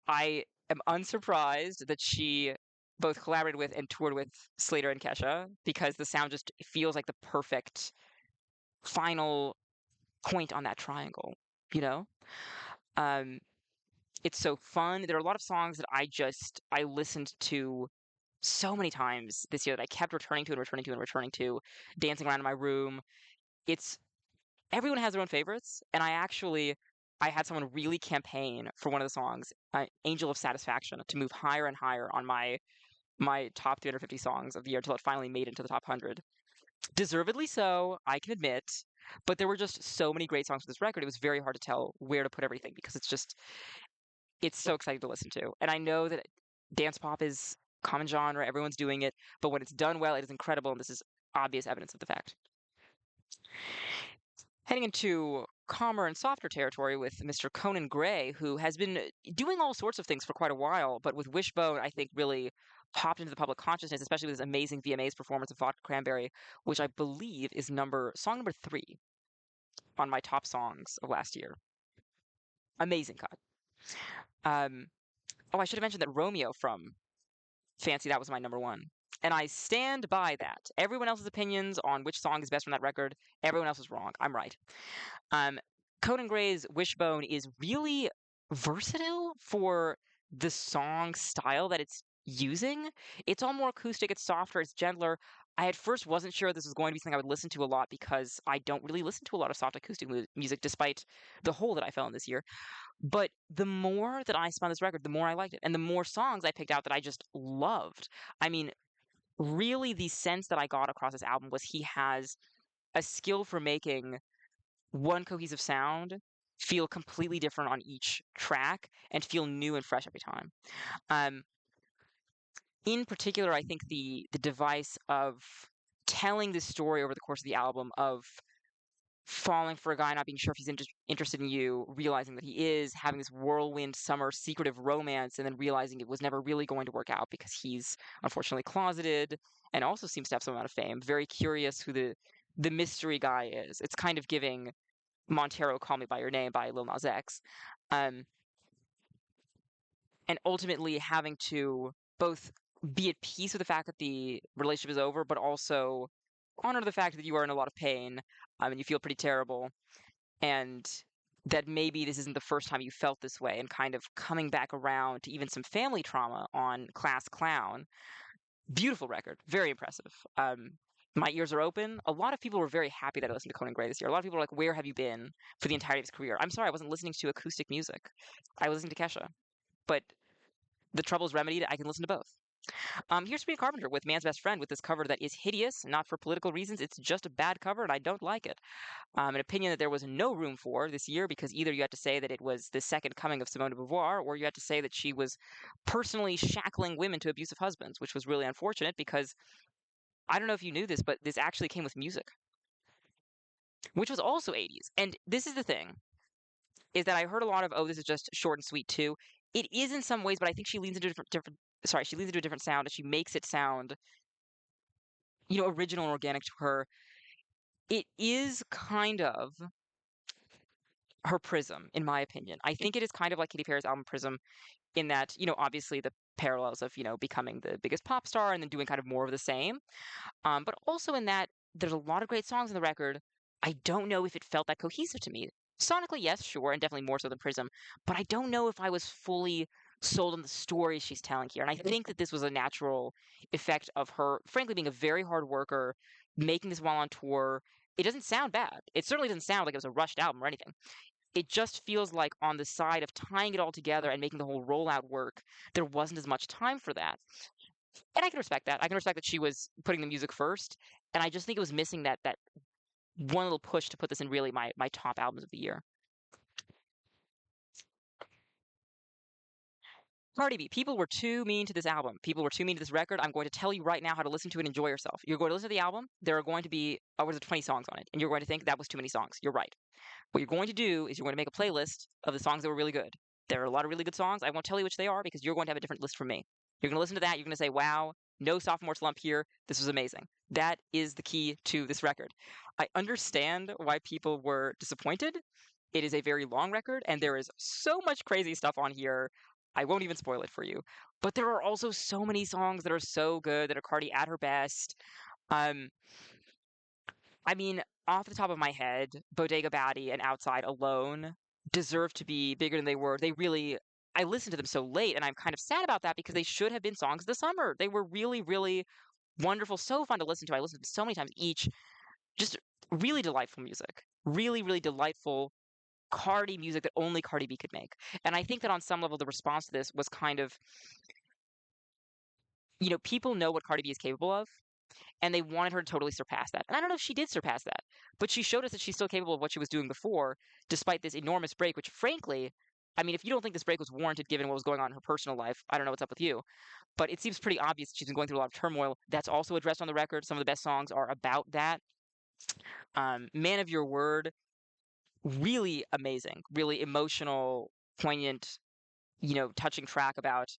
Speaker 1: I am unsurprised that she both collaborated with and toured with Slater and Kesha, because the sound just feels like the perfect final point on that triangle, you know? Um, it's so fun. There are a lot of songs that I listened to so many times this year that I kept returning to and returning to and returning to, dancing around in my room. It's Everyone has their own favorites, and I had someone really campaign for one of the songs, "Angel of Satisfaction," to move higher and higher on my top 350 songs of the year until it finally made it into the top 100. Deservedly so, I can admit, but there were just so many great songs for this record. It was very hard to tell where to put everything because it's so exciting to listen to. And I know that dance pop is common genre, everyone's doing it, but when it's done well, it is incredible, and this is obvious evidence of the fact. Heading into calmer and softer territory with Mr. Conan Gray, who has been doing all sorts of things for quite a while, but with Wishbone, I think really popped into the public consciousness, especially with his amazing VMAs performance of Vodka Cranberry, which I believe is song number 3 on my top songs of last year. Amazing cut. Um, oh, I should have mentioned that Romeo from Fancy, that was my number 1. And I stand by that. Everyone else's opinions on which song is best from that record, everyone else is wrong. I'm right. Um, Conan Gray's Wishbone is really versatile for the song style that it's using. It's all more acoustic, it's softer, it's gentler. I at first wasn't sure this was going to be something I would listen to a lot because I don't really listen to a lot of soft acoustic music despite the hole that I fell in this year. But the more that I spun this record, the more I liked it. And the more songs I picked out that I just loved. I mean, really the sense that I got across this album was he has a skill for making one cohesive sound feel completely different on each track and feel new and fresh every time. Um, in particular, I think the device of telling this story over the course of the album of falling for a guy, not being sure if he's interested in you, realizing that he is, having this whirlwind summer secretive romance, and then realizing it was never really going to work out because he's unfortunately closeted and also seems to have some amount of fame. Very curious who the mystery guy is. It's kind of giving Montero Call Me By Your Name by Lil Nas X. Um, and ultimately having to both be at peace with the fact that the relationship is over, but also honor the fact that you are in a lot of pain, and you feel pretty terrible, and that maybe this isn't the first time you felt this way, and kind of coming back around to even some family trauma on Class Clown. Beautiful record, very impressive. My ears are open. A lot of people were very happy that I listened to Conan Gray this year. A lot of people were like, "Where have you been for the entirety of his career?" I'm sorry, I wasn't listening to acoustic music. I was listening to Kesha. But the trouble's remedied. I can listen to both. Here's Sabrina Carpenter with Man's Best Friend with this cover that is hideous, not for political reasons. It's just a bad cover, and I don't like it. An opinion that there was no room for this year because either you had to say that it was the second coming of Simone de Beauvoir, or you had to say that she was personally shackling women to abusive husbands, which was really unfortunate because I don't know if you knew this, but this actually came with music, which was also 80s. And this is the thing, is that I heard a lot of, oh, this is just short and sweet too. It is in some ways, but I think she leans into she leans into a different sound and she makes it sound, original and organic to her. It is kind of her Prism, in my opinion. I think it is kind of like Katy Perry's album Prism in that, obviously the parallels of, becoming the biggest pop star and then doing kind of more of the same. But also in that there's a lot of great songs in the record. I don't know if it felt that cohesive to me. Sonically, yes, sure, and definitely more so than Prism. But I don't know if I was fully sold on the story she's telling here. And I think that this was a natural effect of her, frankly, being a very hard worker, making this while on tour. It doesn't sound bad. It certainly doesn't sound like it was a rushed album or anything. It just feels like on the side of tying it all together and making the whole rollout work, there wasn't as much time for that. And I can respect that. I can respect that she was putting the music first, and I just think it was missing that one little push to put this in really my top albums of the year. Cardi B, people were too mean to this album. People were too mean to this record. I'm going to tell you right now how to listen to it and enjoy yourself. You're going to listen to the album. There are going to be, what is it, 20 songs on it. And you're going to think that was too many songs. You're right. What you're going to do is you're going to make a playlist of the songs that were really good. There are a lot of really good songs. I won't tell you which they are because you're going to have a different list from me. You're going to listen to that. You're going to say, wow, no sophomore slump here. This was amazing. That is the key to this record. I understand why people were disappointed. It is a very long record, and there is so much crazy stuff on here. I won't even spoil it for you. But there are also so many songs that are so good, that are Cardi at her best. Um, I mean, off the top of my head, Bodega Batty and Outside alone deserve to be bigger than they were. I listened to them so late, and I'm kind of sad about that because they should have been songs of the summer. They were really, really wonderful, so fun to listen to. I listened to them so many times each. Just really delightful music. Really, really delightful Cardi music that only Cardi B could make. And I think that on some level, the response to this was kind of, people know what Cardi B is capable of, and they wanted her to totally surpass that. And I don't know if she did surpass that, but she showed us that she's still capable of what she was doing before, despite this enormous break, which frankly, I mean, if you don't think this break was warranted given what was going on in her personal life, I don't know what's up with you. But it seems pretty obvious that she's been going through a lot of turmoil. That's also addressed on the record. Some of the best songs are about that. Man of Your Word really amazing, really emotional, poignant, touching track about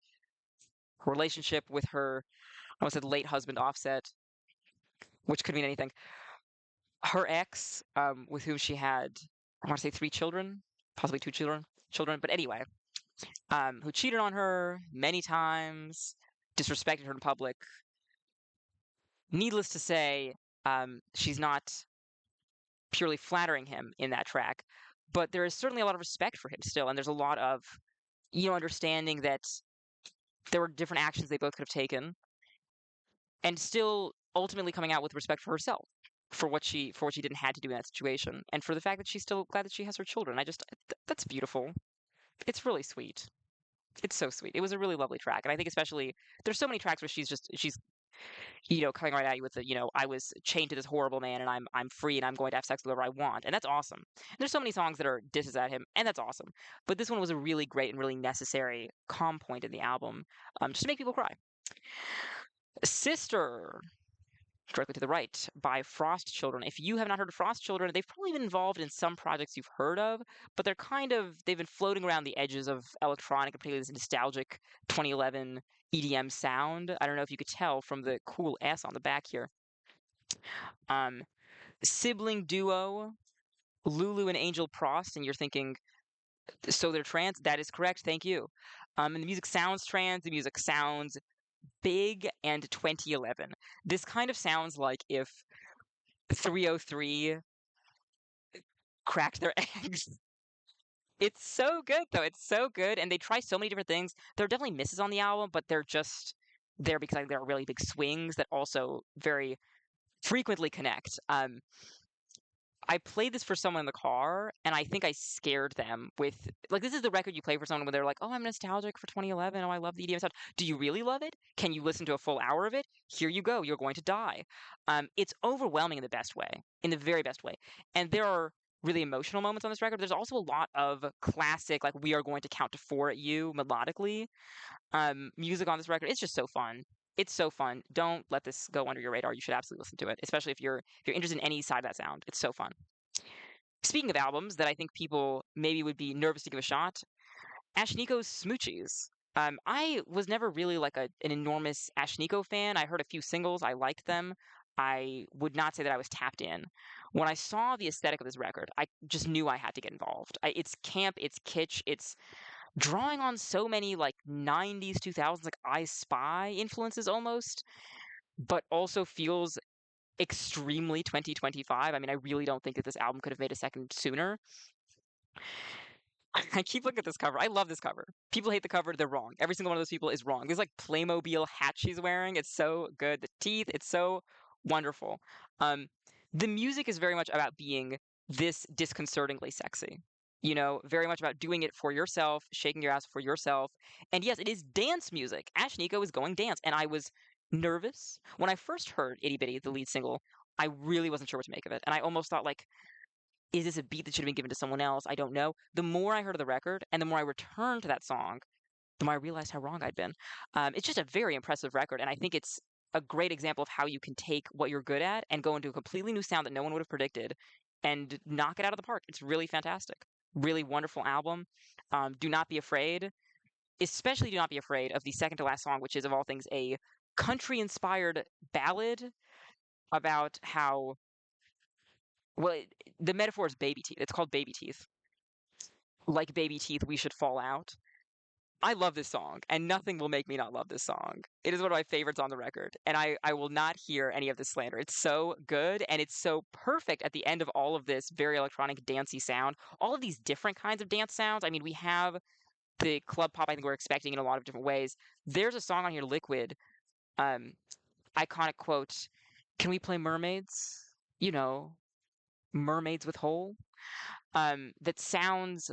Speaker 1: her relationship with her, I almost said late husband Offset, which could mean anything. Her ex, with whom she had, I want to say 3 children, possibly 2 children, but anyway, who cheated on her many times, disrespected her in public. Needless to say, she's not purely flattering him in that track, but there is certainly a lot of respect for him still, and there's a lot of understanding that there were different actions they both could have taken, and still ultimately coming out with respect for herself, for what she didn't had to do in that situation, and for the fact that she's still glad that she has her children. That's beautiful. It's really sweet. It's so sweet. It was a really lovely track, and I think especially there's so many tracks where she's coming right at you with the, I was chained to this horrible man and I'm free and I'm going to have sex with whoever I want. And that's awesome. And there's so many songs that are disses at him, and that's awesome. But this one was a really great and really necessary calm point in the album, just to make people cry. Sister, directly to the right, by Frost Children. If you have not heard of Frost Children, they've probably been involved in some projects you've heard of, but they've been floating around the edges of electronic, and particularly this nostalgic 2011 EDM sound. I don't know if you could tell from the cool S on the back here. Sibling duo, Lulu and Angel Prost, and you're thinking, so they're trans? That is correct, thank you. And the music sounds trans, the music sounds big and 2011. This kind of sounds like if 303 cracked their eggs. It's so good though. It's so good, and they try so many different things. There are definitely misses on the album, but they're just there because there are really big swings that also very frequently connect. I played this for someone in the car, and I think I scared them with like this is the record you play for someone when they're like, "Oh, I'm nostalgic for 2011. Oh, I love the EDM sound." Do you really love it? Can you listen to a full hour of it? Here you go. You're going to die. It's overwhelming in the best way, in the very best way. And there are really emotional moments on this record. There's also a lot of classic, like "We Are Going to Count to Four at You" melodically. Music on this record. It's just so fun. It's so fun. Don't let this go under your radar. You should absolutely listen to it, especially if you're interested in any side of that sound. It's so fun. Speaking of albums that I think people maybe would be nervous to give a shot, Ashniko's Smoochies. I was never really like an enormous Ashniko fan. I heard a few singles. I liked them. I would not say that I was tapped in. When I saw the aesthetic of this record, I just knew I had to get involved. It's camp, it's kitsch, it's drawing on so many like 90s, 2000s, like I Spy influences almost, but also feels extremely 2025. I mean, I really don't think that this album could have made a second sooner. I keep looking at this cover. I love this cover. People hate the cover. They're wrong. Every single one of those people is wrong. This like Playmobil hat she's wearing. It's so good. The teeth. It's so wonderful. Um, the music is very much about being this disconcertingly sexy. Very much about doing it for yourself, shaking your ass for yourself. And yes, it is dance music. Ash Nico is going dance, and I was nervous when I first heard "Itty Bitty," the lead single. I really wasn't sure what to make of it, and I almost thought like, is this a beat that should have been given to someone else? I don't know. The more I heard of the record and the more I returned to that song, the more I realized how wrong I'd been. It's just a very impressive record, and I think it's a great example of how you can take what you're good at and go into a completely new sound that no one would have predicted and knock it out of the park. It's really fantastic. Really wonderful album. Do not be afraid. Especially do not be afraid of the second to last song, which is, of all things, a country inspired ballad about how well, the metaphor is baby teeth. It's called Baby Teeth. Like baby teeth, we should fall out. I love this song, and nothing will make me not love this song. It is one of my favorites on the record, and I will not hear any of this slander. It's so good, and it's so perfect at the end of all of this very electronic, dancey sound. All of these different kinds of dance sounds. I mean, we have the club pop I think we're expecting in a lot of different ways. There's a song on here, Liquid, um, iconic quote, "Can we play mermaids? You know, mermaids with hole?" That sounds,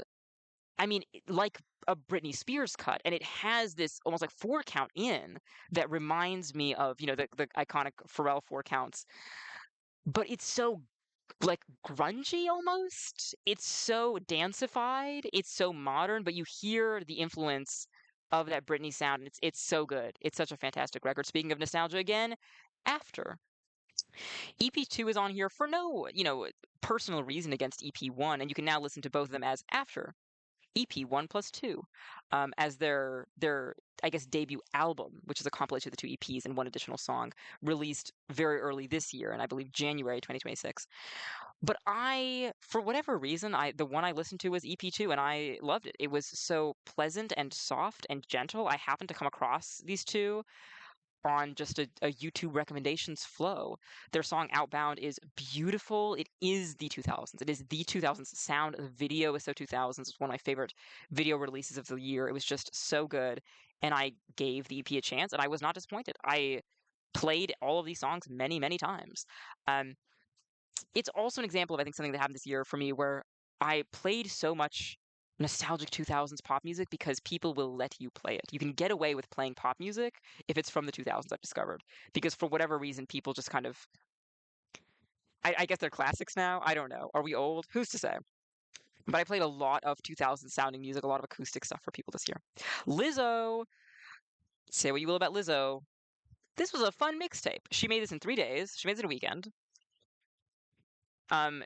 Speaker 1: I mean, like a Britney Spears cut, and it has this almost like 4 count in that reminds me of, the iconic Pharrell 4 counts. But it's so like grungy almost. It's so dancified. It's so modern, but you hear the influence of that Britney sound, and it's so good. It's such a fantastic record. Speaking of nostalgia again, After. EP2 is on here for no, personal reason against EP1, and you can now listen to both of them as after EP1 plus 2, as their I guess debut album, which is a compilation of the two EPs and one additional song, released very early this year, and I believe January 2026. But for whatever reason, the one I listened to was EP2, and I loved it. It was so pleasant and soft and gentle. I happened to come across these two on just a YouTube recommendations flow. Their song Outbound is beautiful. It is the 2000s. It is the 2000s sound. The video is so 2000s. It's one of my favorite video releases of the year. It was just so good. And I gave the EP a chance and I was not disappointed. I played all of these songs many, many times. Um, it's also an example of, I think, something that happened this year for me where I played so much nostalgic 2000s pop music because people will let you play it. You can get away with playing pop music if it's from the 2000s, I've discovered. Because for whatever reason, people just kind of, I guess they're classics now. I don't know. Are we old? Who's to say? But I played a lot of 2000s sounding music, a lot of acoustic stuff for people this year. Lizzo, say what you will about Lizzo. This was a fun mixtape. She made this in 3 days. She made it in a weekend.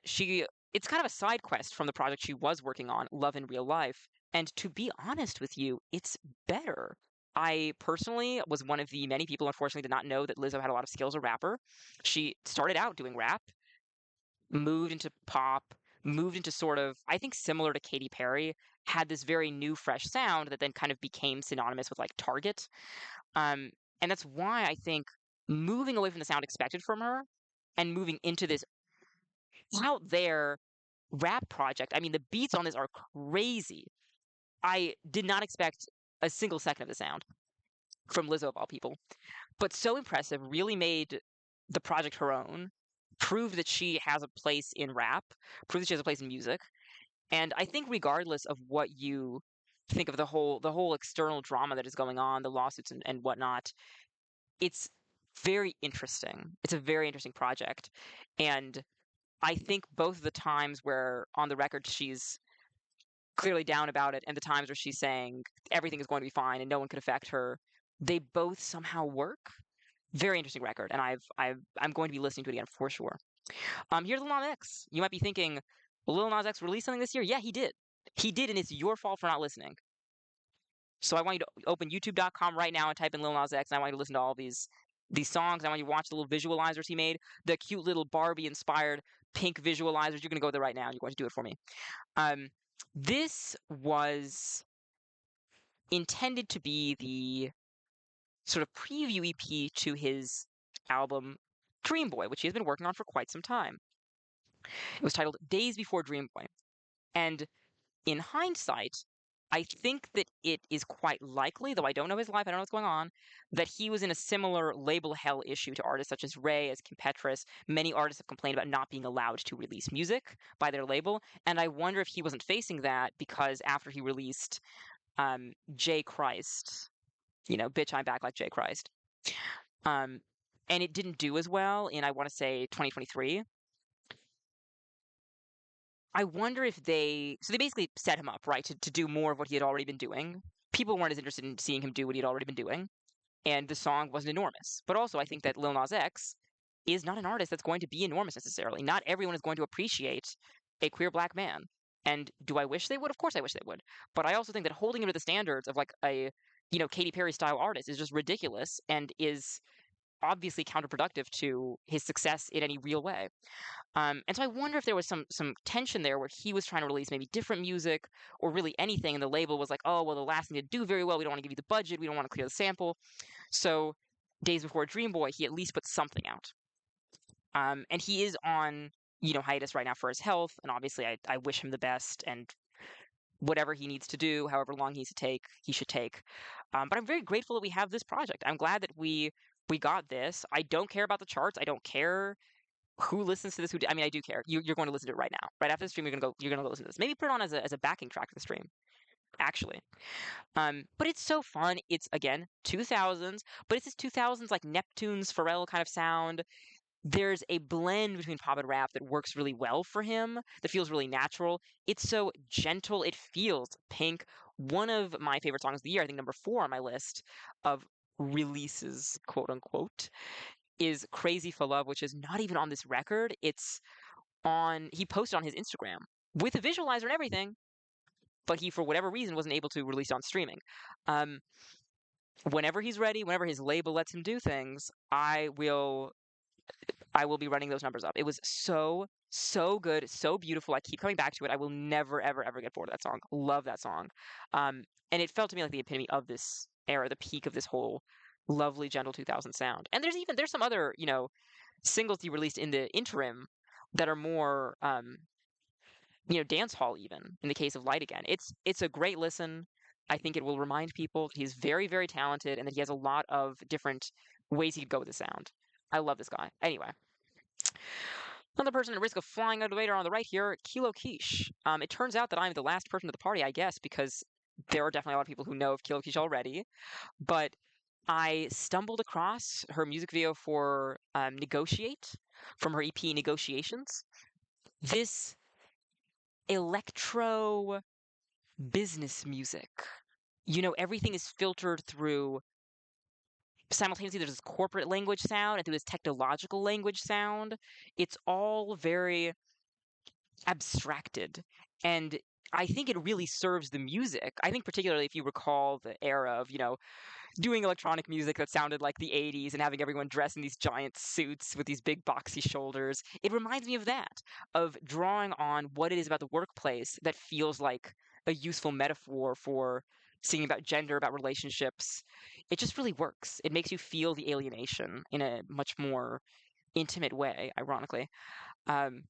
Speaker 1: She it's kind of a side quest from the project she was working on, Love in Real Life. And to be honest with you, it's better. I personally was one of the many people, unfortunately, did not know that Lizzo had a lot of skills as a rapper. She started out doing rap, moved into pop, moved into sort of, I think, similar to Katy Perry, had this very new, fresh sound that then kind of became synonymous with like Target. Um, and that's why I think moving away from the sound expected from her and moving into this out there rap project. I mean, the beats on this are crazy. I did not expect a single second of the sound from Lizzo of all people, but so impressive. Really made the project her own. Proved that she has a place in rap. Proved that she has a place in music. And I think, regardless of what you think of the whole external drama that is going on, the lawsuits and whatnot, it's very interesting. It's a very interesting project, and I think both of the times where on the record she's clearly down about it and the times where she's saying everything is going to be fine and no one could affect her, they both somehow work. Very interesting record, and I'm going to be listening to it again for sure. Here's Lil Nas X. You might be thinking, Lil Nas X released something this year? Yeah, he did. He did, and it's your fault for not listening. So I want you to open YouTube.com right now and type in Lil Nas X, and I want you to listen to all these songs. I want you to watch the little visualizers he made, the cute little Barbie inspired pink visualizers. You're going to go there right now and you're going to do it for me. Um, this was intended to be the sort of preview EP to his album Dream Boy, which he has been working on for quite some time. It was titled Days Before Dream Boy. And in hindsight, I think that it is quite likely, though I don't know his life, I don't know what's going on, that he was in a similar label hell issue to artists such as Ray, as Kim Petras. Many artists have complained about not being allowed to release music by their label, and I wonder if he wasn't facing that because after he released J. Christ, Bitch, I'm Back Like J. Christ, um, and it didn't do as well in, I want to say, 2023. I wonder if they basically set him up, right, to do more of what he had already been doing. People weren't as interested in seeing him do what he had already been doing, and the song wasn't enormous. But also, I think that Lil Nas X is not an artist that's going to be enormous necessarily. Not everyone is going to appreciate a queer black man. And do I wish they would? Of course I wish they would. But I also think that holding him to the standards of like a, Katy Perry style artist is just ridiculous and is obviously counterproductive to his success in any real way. And so I wonder if there was some tension there where he was trying to release maybe different music or really anything, and the label was like, oh well, the last thing to do very well. We don't want to give you the budget. We don't want to clear the sample. So Days Before Dream Boy, he at least put something out. And he is on hiatus right now for his health, and obviously I wish him the best and whatever he needs to do, however long he needs to take, he should take. But I'm very grateful that we have this project. I'm glad that we got this. I don't care about the charts. I don't care who listens to this. I mean, I do care. You're going to listen to it right now, right after the stream. You're gonna go listen to this. Maybe put it on as a backing track for the stream. Actually, but it's so fun. It's again 2000s, but it's this 2000s like Neptune's Pharrell kind of sound. There's a blend between pop and rap that works really well for him. That feels really natural. It's so gentle. It feels pink. One of my favorite songs of the year. I think number 4 on my list of releases, quote unquote. is Crazy for Love, which is not even on this record. It's on, he posted on his Instagram with a visualizer and everything, but he, for whatever reason, wasn't able to release it on streaming. Um, Whenever he's ready, whenever his label lets him do things, I will be running those numbers up. It was so good, so beautiful. I keep coming back to it. I will never ever ever get bored of that song. Love that song. And it felt to me like the epitome of this era, the peak of this whole lovely gentle 2000 sound. And there's some other, singles he released in the interim that are more dance hall, even in the case of Light Again. It's a great listen. I think it will remind people that he's very, very talented and that he has a lot of different ways he could go with the sound. I love this guy. Anyway, another person at risk of flying under the radar on the right here, Kilo Quiche. It turns out that I'm the last person at the party, I guess, because there are definitely a lot of people who know of Kilo Quiche already. But I stumbled across her music video for Negotiate from her EP Negotiations. This electro business music. Everything is filtered through simultaneously there's this corporate language sound and through this technological language sound. It's all very abstracted. And I think it really serves the music. I think particularly if you recall the era of, doing electronic music that sounded like the 80s and having everyone dress in these giant suits with these big boxy shoulders. It reminds me of that, of drawing on what it is about the workplace that feels like a useful metaphor for singing about gender, about relationships. It just really works. It makes you feel the alienation in a much more intimate way, ironically. Um,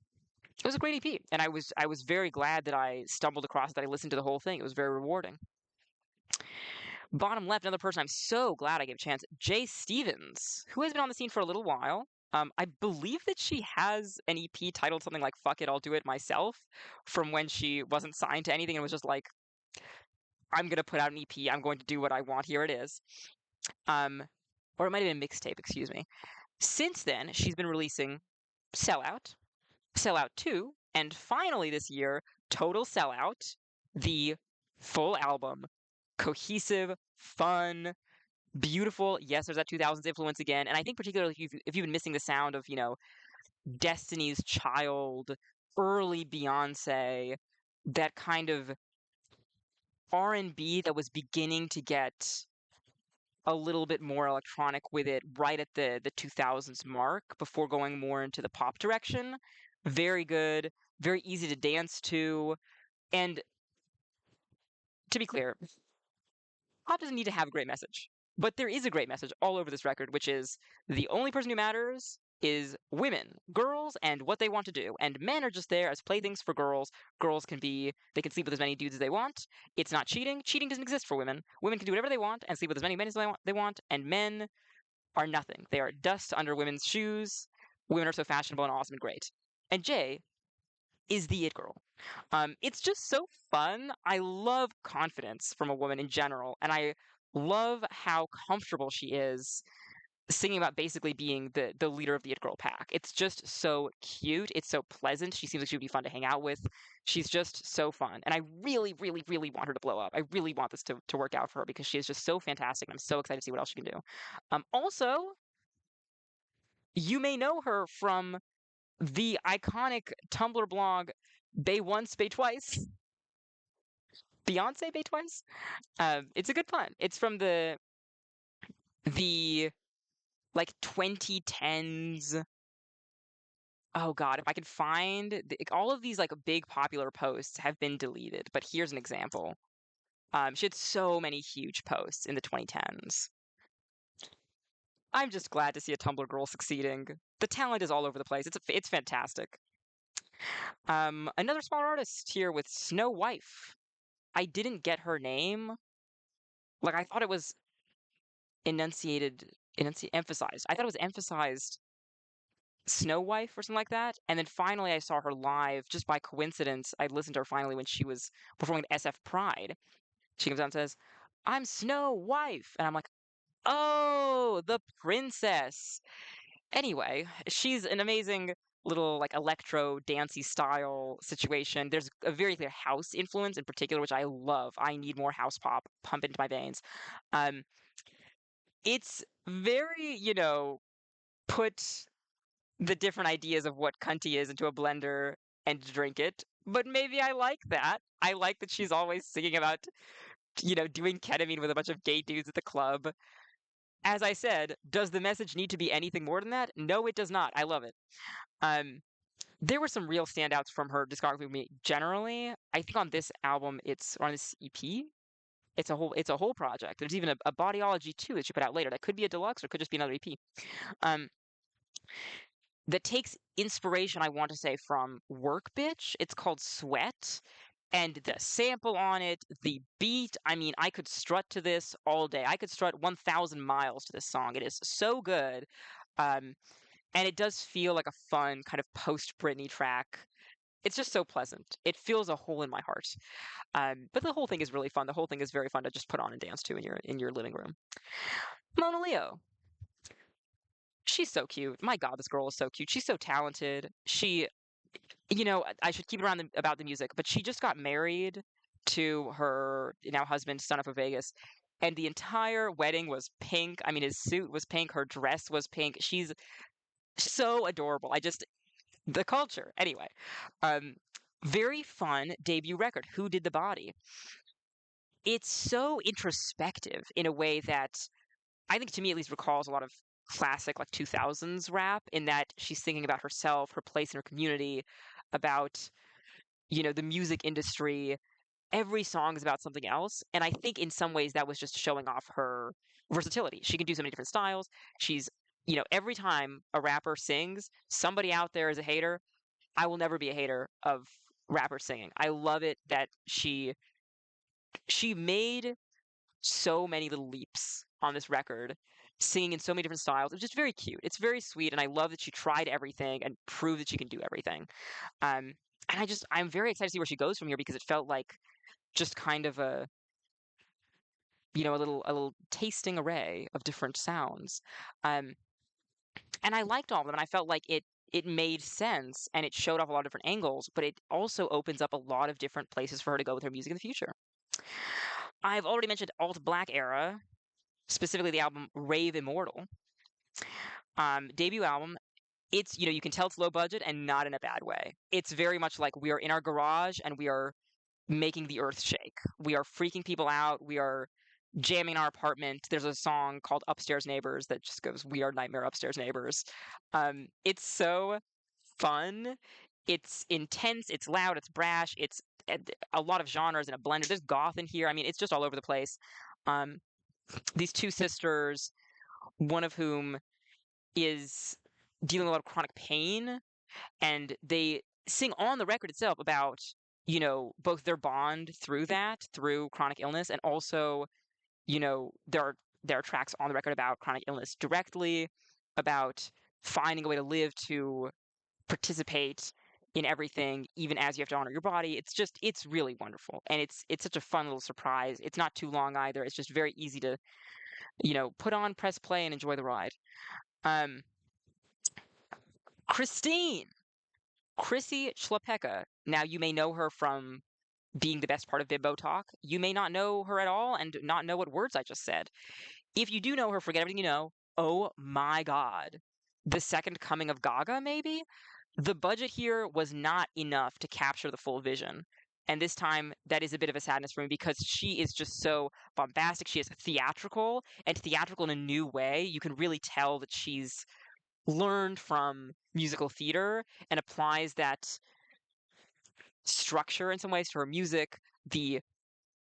Speaker 1: it was a great EP, and I was very glad that I stumbled across it, that I listened to the whole thing. It was very rewarding. Bottom left, another person I'm so glad I gave a chance, Jay Stevens, who has been on the scene for a little while. I believe that she has an EP titled something like "Fuck It, I'll Do It Myself," from when she wasn't signed to anything and was just like, "I'm gonna put out an EP. I'm going to do what I want. Here it is." Or it might have been a mixtape. Excuse me. Since then, she's been releasing Sellout, Sellout 2, and finally this year, Total Sellout, the full album, cohesive, fun, beautiful. Yes, there's that 2000s influence again, and I think particularly if you've been missing the sound of Destiny's Child, early Beyonce, that kind of R&B that was beginning to get a little bit more electronic with it right at the 2000s mark before going more into the pop direction. Very good, very easy to dance to, and to be clear, pop doesn't need to have a great message. But there is a great message all over this record, which is the only person who matters is women, girls, and what they want to do. And men are just there as playthings for girls. They can sleep with as many dudes as they want. It's not cheating. Cheating doesn't exist for women. Women can do whatever they want and sleep with as many men as they want. And men are nothing. They are dust under women's shoes. Women are so fashionable and awesome and great. And Jay is the it girl. It's just so fun. I love confidence from a woman in general, and I love how comfortable she is singing about basically being the leader of the it girl pack. It's just so cute. It's so pleasant. She seems like she would be fun to hang out with. She's just so fun, and I really, really, really want her to blow up. I really want this to work out for her because she is just so fantastic. And I'm so excited to see what else she can do. Also, you may know her from the iconic Tumblr blog Bay Once, Bay Twice. Beyonce Bay Twice. It's a good pun. It's from the like 2010s. Oh God, if I could find all of these like big popular posts have been deleted, but here's an example. She had so many huge posts in the 2010s. I'm just glad to see a Tumblr girl succeeding. The talent is all over the place. It's fantastic. Another smaller artist here with Snow Wife. I didn't get her name. Like I thought it was emphasized. I thought it was emphasized Snow Wife or something like that. And then finally I saw her live just by coincidence. I listened to her finally when she was performing at SF Pride. She comes out and says, "I'm Snow Wife." And I'm like, "Oh, the princess." Anyway, she's an amazing little like electro dancey style situation. There's a very clear house influence in particular, which I love. I need more house pop, pump into my veins. Um, it's very, put the different ideas of what cunty is into a blender and drink it. But maybe I like that. I like that she's always singing about, doing ketamine with a bunch of gay dudes at the club. As I said, does the message need to be anything more than that? No, it does not. I love it. Um, there were some real standouts from her discography with me generally. I think on this album, or on this EP, it's a whole project. There's even a bodyology too that she put out later. That could be a deluxe or could just be another EP. Um, that takes inspiration, I want to say, from Work Bitch. It's called Sweat. And the sample on it, the beat, I mean, I could strut to this all day. I could strut 1,000 miles to this song. It is so good. Um, and it does feel like a fun kind of post Britney track. It's just so pleasant. It fills a hole in my heart. But the whole thing is really fun. The whole thing is very fun to just put on and dance to in your living room. Mona Leo. She's so cute. My God, this girl is so cute. She's so talented. I should keep it around about the music, but she just got married to her now husband, son of a Vegas, and the entire wedding was pink. I mean, his suit was pink, her dress was pink. She's so adorable. The culture. Anyway, um, very fun debut record. Who Did the Body? It's so introspective in a way that I think to me at least recalls a lot of classic like 2000s rap in that she's thinking about herself, her place in her community, about the music industry. Every song is about something else, and I think in some ways that was just showing off her versatility. She can do so many different styles. She's every time a rapper sings, somebody out there is a hater. I will never be a hater of rappers singing. I love it that she made so many little leaps on this record, singing in so many different styles. It's just very cute. It's very sweet, and I love that she tried everything and proved that she can do everything. Um, and I'm very excited to see where she goes from here because it felt like just kind of a little tasting array of different sounds. Um, and I liked all of them, and I felt like it made sense and it showed off a lot of different angles, but it also opens up a lot of different places for her to go with her music in the future. I've already mentioned alt black era, specifically the album Rave Immortal. Debut album. It's, you can tell it's low budget and not in a bad way. It's very much like we are in our garage and we are making the earth shake. We are freaking people out. We are jamming in our apartment. There's a song called Upstairs Neighbors that just goes, "We are nightmare upstairs neighbors." It's so fun. It's intense. It's loud. It's brash. It's a lot of genres in a blender. There's goth in here. I mean, it's just all over the place. Um, these two sisters, one of whom is dealing with a lot of chronic pain, and they sing on the record itself about both their bond through chronic illness, and also there are tracks on the record about chronic illness directly, about finding a way to live to participate in everything even as you have to honor your body. It's really wonderful, and it's such a fun little surprise. It's not too long either. It's just very easy to put on, press play, and enjoy the ride. um Christine. Chrissy Schlepeka. Now, you may know her from being the best part of Bimbo Talk. You may not know her at all and not know what words I just said. If you do know her, forget everything you know. Oh my God. The second coming of Gaga, maybe? The budget here was not enough to capture the full vision. And this time, that is a bit of a sadness for me because she is just so bombastic. She is theatrical, and theatrical in a new way. You can really tell that she's learned from musical theater and applies that structure in some ways to her music. The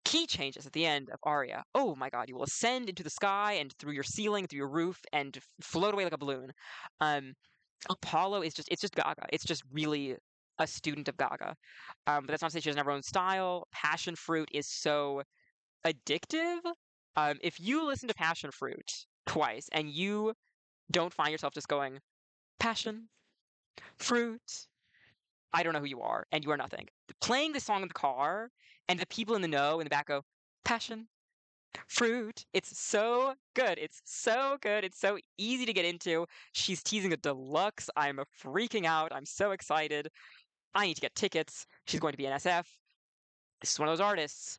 Speaker 1: key changes at the end of Aria. Oh my God, you will ascend into the sky and through your ceiling, through your roof, and float away like a balloon. Um, Apollo it's just Gaga. It's just really a student of Gaga. But that's not to say she doesn't have her own style. Passion Fruit is so addictive. If you listen to Passion Fruit twice and you don't find yourself just going, Passion Fruit, I don't know who you are, and you are nothing. Playing this song in the car, and the people in the know in the back go, Passion Fruit. It's so good. It's so good. It's so easy to get into. She's teasing a deluxe. I'm freaking out. I'm so excited. I need to get tickets. She's going to be in SF. This is one of those artists.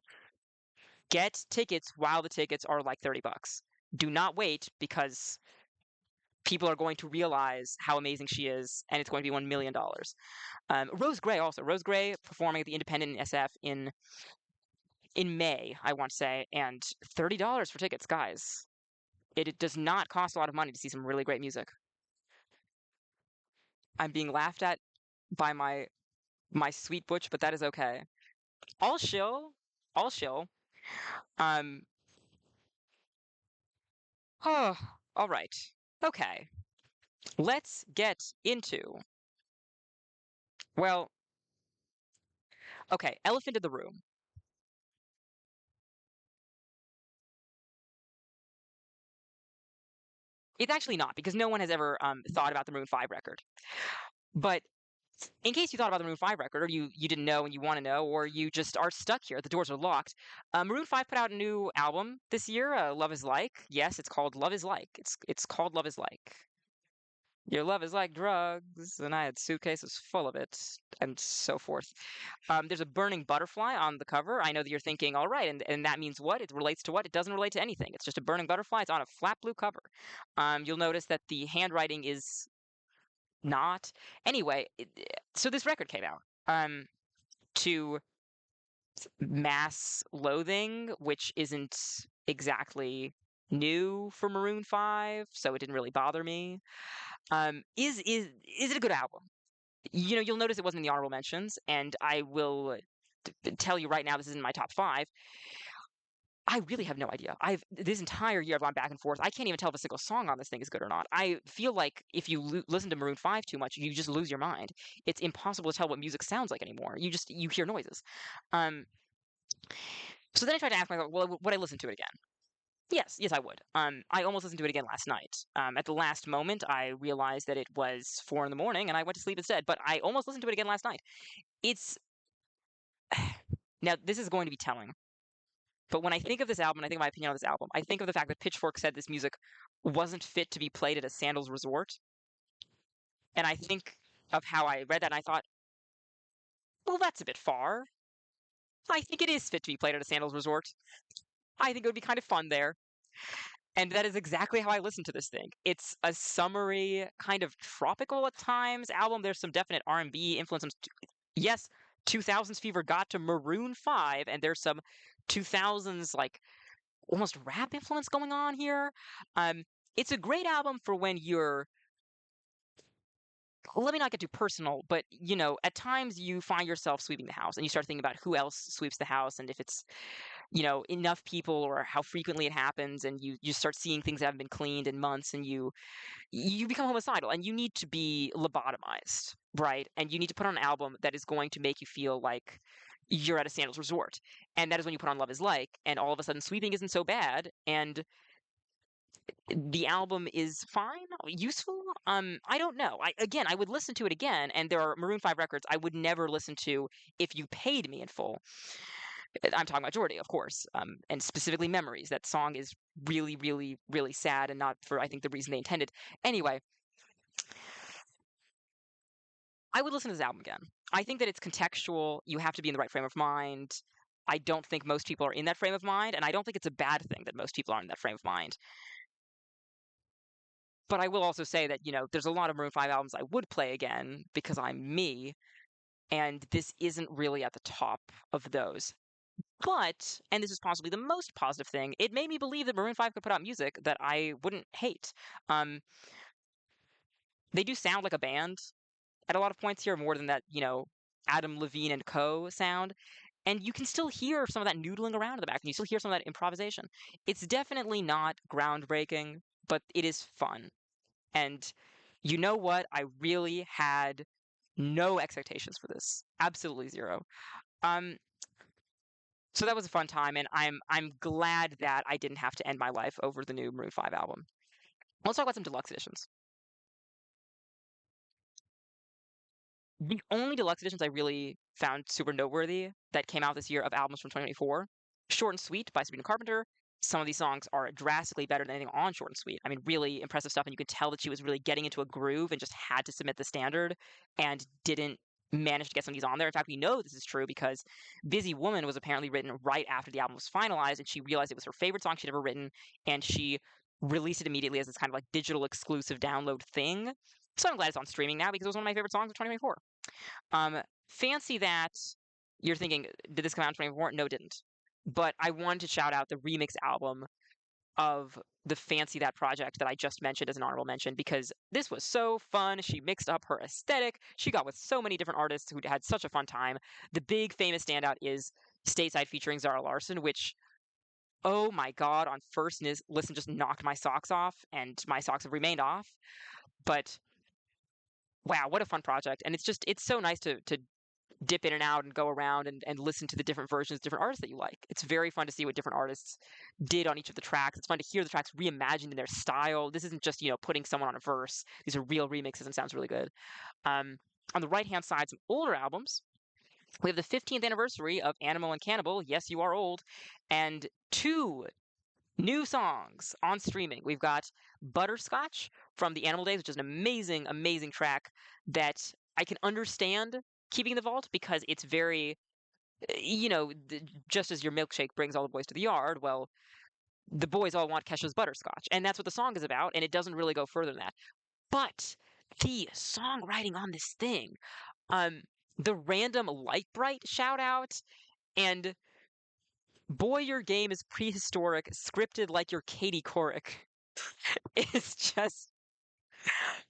Speaker 1: Get tickets while the tickets are like $30. Do not wait because people are going to realize how amazing she is, and it's going to be $1 million. Rose Gray also. Rose Gray performing at the Independent in SF in May, I want to say, and $30 for tickets, guys. It does not cost a lot of money to see some really great music. I'm being laughed at by my sweet butch, but that is okay. All shill, all shill. Um, oh, all right. Okay. Let's get into, well, okay, elephant in the room. It's actually not because no one has ever thought about the Maroon 5 record. But in case you thought about the Maroon 5 record, or you didn't know and you want to know, or you just are stuck here, the doors are locked. Maroon 5 put out a new album this year, Love Is Like. Yes, it's called Love Is Like. It's called Love Is Like. Your love is like drugs, and I had suitcases full of it, and so forth. There's a burning butterfly on the cover. I know that you're thinking, all right, and that means what? It relates to what? It doesn't relate to anything. It's just a burning butterfly. It's on a flat blue cover. You'll notice that the handwriting is not. Anyway, so this record came out. To mass loathing, which isn't exactly new for Maroon 5, so it didn't really bother me. Is it a good album? You know, you'll notice it wasn't in the honorable mentions, and I will tell you right now, this is in my top five. I really have no idea. I've this entire year I've gone back and forth. I can't even tell if a single song on this thing is good or not. I feel like if you listen to Maroon 5 too much, you just lose your mind. It's impossible to tell what music sounds like anymore. You hear noises. Um, so then I tried to ask myself, well, would I listen to it again? Yes, yes, I would. I almost listened to it again last night. At the last moment, I realized that it was 4 in the morning, and I went to sleep instead. But I almost listened to it again last night. It's now this is going to be telling. But when I think of this album, I think of my opinion on this album. I think of the fact that Pitchfork said this music wasn't fit to be played at a sandals resort, and I think of how I read that, and I thought, well, that's a bit far. I think it is fit to be played at a sandals resort. I think it would be kind of fun there. And that is exactly how I listen to this thing. It's a summery, kind of tropical at times album. There's some definite R&B influence. Yes, 2000s fever got to Maroon 5, and there's some 2000s like almost rap influence going on here. Um, it's a great album for when you're. Let me not get too personal, but you know, at times you find yourself sweeping the house, and you start thinking about who else sweeps the house, and if it's enough people or how frequently it happens, and you start seeing things that haven't been cleaned in months, and you become homicidal, and you need to be lobotomized, right? And you need to put on an album that is going to make you feel like you're at a sandals resort. And that is when you put on Love Is Like, and all of a sudden sweeping isn't so bad, and the album is fine, useful. I don't know. I would listen to it again, and there are Maroon 5 records I would never listen to if you paid me in full. I'm talking about Jordy, of course, and specifically Memories. That song is really, really, really sad, and not for, I think, the reason they intended. Anyway, I would listen to this album again. I think that it's contextual. You have to be in the right frame of mind. I don't think most people are in that frame of mind, and I don't think it's a bad thing that most people aren't in that frame of mind. But I will also say that, there's a lot of Maroon 5 albums I would play again because I'm me, and this isn't really at the top of those. But, and this is possibly the most positive thing, it made me believe that Maroon 5 could put out music that I wouldn't hate. Um, they do sound like a band at a lot of points here, more than that, Adam Levine and Co. sound. And you can still hear some of that noodling around in the back, and you still hear some of that improvisation. It's definitely not groundbreaking, but it is fun. And you know what? I really had no expectations for this. Absolutely zero. Um, So that was a fun time, and I'm glad that I didn't have to end my life over the new Maroon 5 album. Let's talk about some deluxe editions. The only deluxe editions I really found super noteworthy that came out this year of albums from 2024, Short and Sweet by Sabrina Carpenter. Some of these songs are drastically better than anything on Short and Sweet. I mean, really impressive stuff, and you could tell that she was really getting into a groove and just had to submit the standard and didn't manage to get some of these on there. In fact, we know this is true because Busy Woman was apparently written right after the album was finalized, and she realized it was her favorite song she'd ever written, and she release it immediately as this kind of like digital exclusive download thing. So I'm glad it's on streaming now because it was one of my favorite songs of 2024. Um, Fancy That, you're thinking, did this come out in 2024? No, it didn't. But I wanted to shout out the remix album of the Fancy That project that I just mentioned as an honorable mention because this was so fun. She mixed up her aesthetic. She got with so many different artists who had such a fun time. The big famous standout is Stateside featuring Zara Larson, which, oh my God, on first listen just knocked my socks off, and my socks have remained off. But wow, what a fun project. And it's so nice to dip in and out and go around and listen to the different versions, different artists that you like. It's very fun to see what different artists did on each of the tracks. It's fun to hear the tracks reimagined in their style. This isn't just, putting someone on a verse. These are real remixes and sounds really good. Um, on the right hand side, some older albums. We have the 15th anniversary of Animal and Cannibal. Yes, you are old. And two new songs on streaming. We've got Butterscotch from the Animal Days, which is an amazing, amazing track that I can understand keeping in the vault because it's very, just as your milkshake brings all the boys to the yard, well, the boys all want Kesha's butterscotch. And that's what the song is about. And it doesn't really go further than that. But the songwriting on this thing, um, the random light bright shout out, and boy, your game is prehistoric, scripted like your Katie Couric. It's just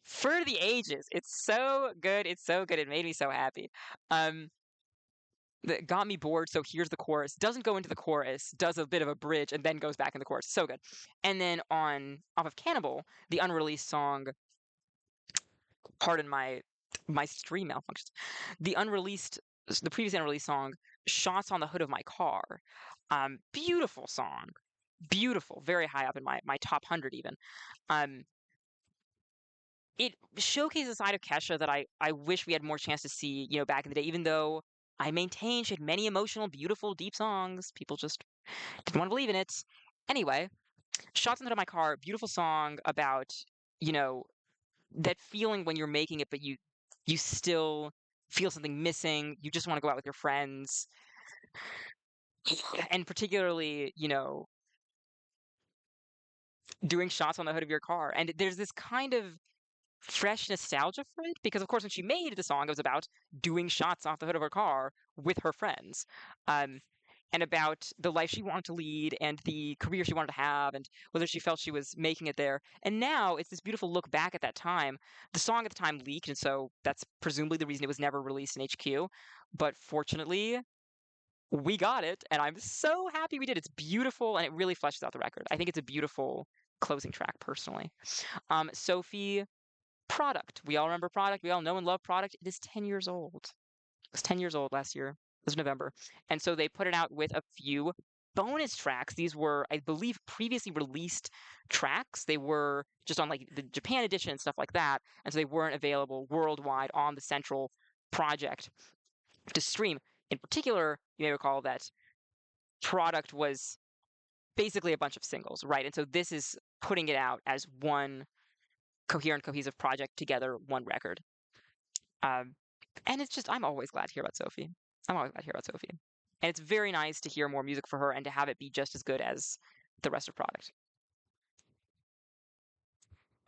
Speaker 1: for the ages. It's so good. It's so good. It made me so happy. Um, that got me bored. So here's the chorus. Doesn't go into the chorus. Does a bit of a bridge and then goes back in the chorus. So good. And then on off of Cannibal, the unreleased song. Pardon my stream malfunctions. The unreleased, the previous unreleased song, "Shots on the Hood of My Car." Beautiful song. Beautiful. Very high up in my top 100 even. Um, it showcases a side of Kesha that I wish we had more chance to see, back in the day, even though I maintain she had many emotional, beautiful, deep songs. People just didn't want to believe in it. Anyway, Shots on the Hood of My Car, beautiful song about, you know, that feeling when you're making it, but you still feel something missing. You just want to go out with your friends. And particularly, doing shots on the hood of your car. And there's this kind of fresh nostalgia for it because of course when she made the song it was about doing shots off the hood of her car with her friends, um, and about the life she wanted to lead and the career she wanted to have and whether she felt she was making it there. And now it's this beautiful look back at that time. The song at the time leaked, and so that's presumably the reason it was never released in HQ, but fortunately we got it and I'm so happy we did. It's beautiful and it really fleshes out the record. I think it's a beautiful closing track personally. Sophie, Product. We all remember Product. We all know and love Product. It is 10 years old. It was 10 years old last year. It was November. And so they put it out with a few bonus tracks. These were, I believe, previously released tracks. They were just on like the Japan edition and stuff like that. And so they weren't available worldwide on the central project to stream. In particular, you may recall that Product was basically a bunch of singles, right? And so this is putting it out as one coherent, cohesive project together, one record. Um, and it's just, I'm always glad to hear about Sophie. I'm always glad to hear about Sophie. And it's very nice to hear more music for her and to have it be just as good as the rest of Product.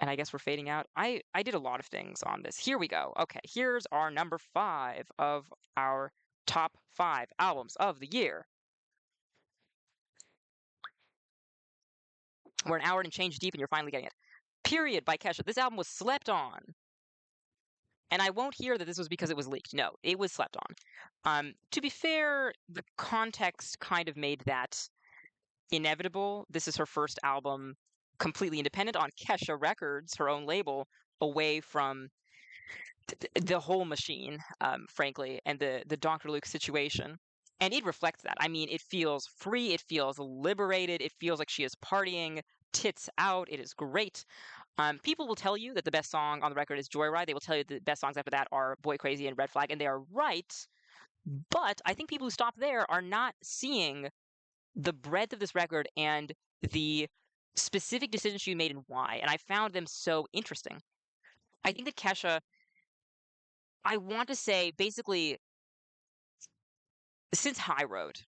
Speaker 1: And I guess we're fading out. I did a lot of things on this. Here we go. Okay, here's our number 5 of our top 5 albums of the year. We're an hour and change deep and you're finally getting it. Period by Kesha. This album was slept on. And I won't hear that this was because it was leaked. No, it was slept on. To be fair, the context kind of made that inevitable. This is her first album completely independent on Kesha Records, her own label, away from the whole machine, frankly, and the Dr. Luke situation. And it reflects that. I mean, it feels free, it feels liberated, it feels like she is partying, tits out. It is great. People will tell you that the best song on the record is Joyride. They will tell you the best songs after that are Boy Crazy and Red Flag, and they are right. But I think people who stop there are not seeing the breadth of this record and the specific decisions she made and why. And I found them so interesting. I think that Kesha, I want to say, basically, since High Road,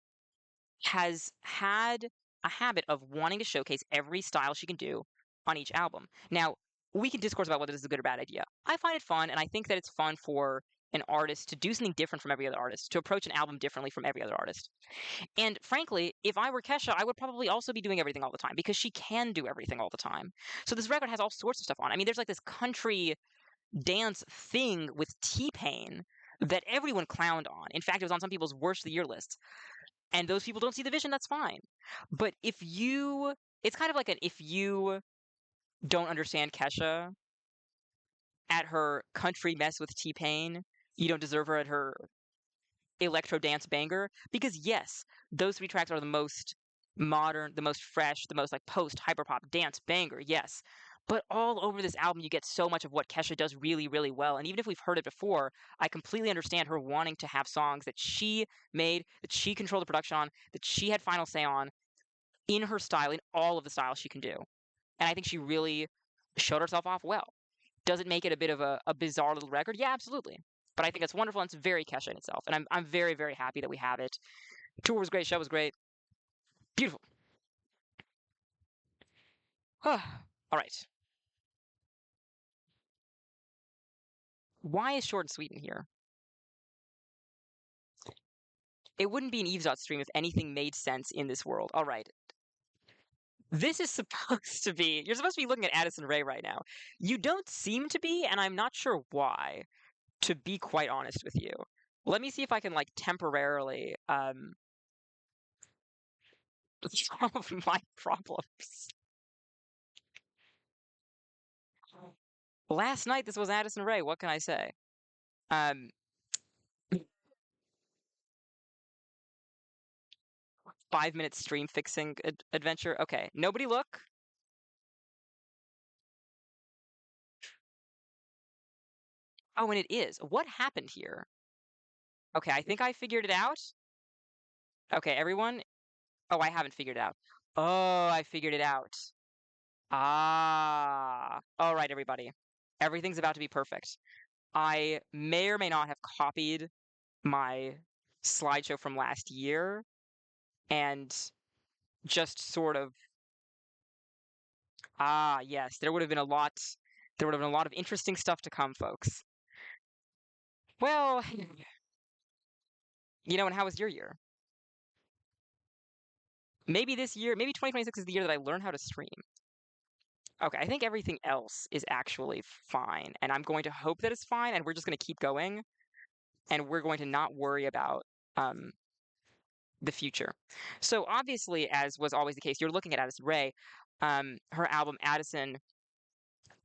Speaker 1: has had a habit of wanting to showcase every style she can do on each album. Now, we can discourse about whether this is a good or bad idea. I find it fun, and I think that it's fun for an artist to do something different from every other artist, to approach an album differently from every other artist. And frankly, if I were Kesha, I would probably also be doing everything all the time because she can do everything all the time. So this record has all sorts of stuff on. I mean, there's like this country dance thing with T-Pain that everyone clowned on. In fact, it was on some people's worst of the year lists. And those people don't see the vision, that's fine. But if you, it's kind of like an if you don't understand Kesha at her country mess with T-Pain, you don't deserve her at her electro dance banger. Because yes, those three tracks are the most modern, the most fresh, the most like post hyperpop dance banger, yes. But all over this album, you get so much of what Kesha does really, really well. And even if we've heard it before, I completely understand her wanting to have songs that she made, that she controlled the production on, that she had final say on, in her style, in all of the styles she can do. And I think she really showed herself off well. Does it make it a bit of a bizarre little record? Yeah, absolutely. But I think it's wonderful and it's very Kesha in itself. And I'm very, very happy that we have it. Tour was great, show was great. Beautiful. All right. Why is short and sweet in here? It wouldn't be an Eve's stream if anything made sense in this world. All right. This is supposed to be, you're supposed to be looking at Addison Rae right now. You don't seem to be, and I'm not sure why, to be quite honest with you. Let me see if I can like temporarily solve my problems. Last night this was Addison Rae. What can I say? Um, 5 minute stream fixing adventure. Okay, nobody look. Oh, and it is. What happened here? Okay, I think I figured it out. Okay, everyone. Oh, I haven't figured it out. Oh, I figured it out. Ah. All right, everybody. Everything's about to be perfect. I may or may not have copied my slideshow from last year and just sort of yes, there would have been a lot of interesting stuff to come, folks. Well, and how was your year? Maybe this year, maybe 2026 is the year that I learn how to stream. Okay, I think everything else is actually fine, and I'm going to hope that it's fine, and we're just going to keep going, and we're going to not worry about um, the future. So obviously, as was always the case, you're looking at Addison Rae. Her album Addison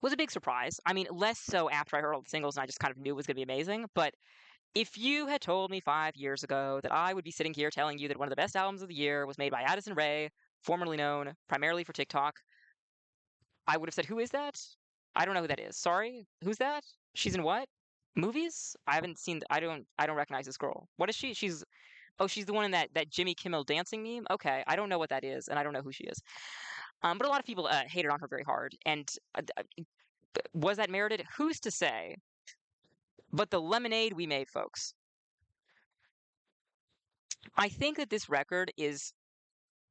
Speaker 1: was a big surprise. I mean, less so after I heard all the singles and I just kind of knew it was going to be amazing. But if you had told me 5 years ago that I would be sitting here telling you that one of the best albums of the year was made by Addison Rae, formerly known primarily for TikTok, I would have said, "Who is that? I don't know who that is. Sorry, who's that? She's in what? Movies? I haven't seen. I don't recognize this girl. What is she? She's the one in that Jimmy Kimmel dancing meme. Okay, I don't know what that is, and I don't know who she is. But a lot of people hated on her very hard, and was that merited? Who's to say? But the lemonade we made, folks. I think that this record is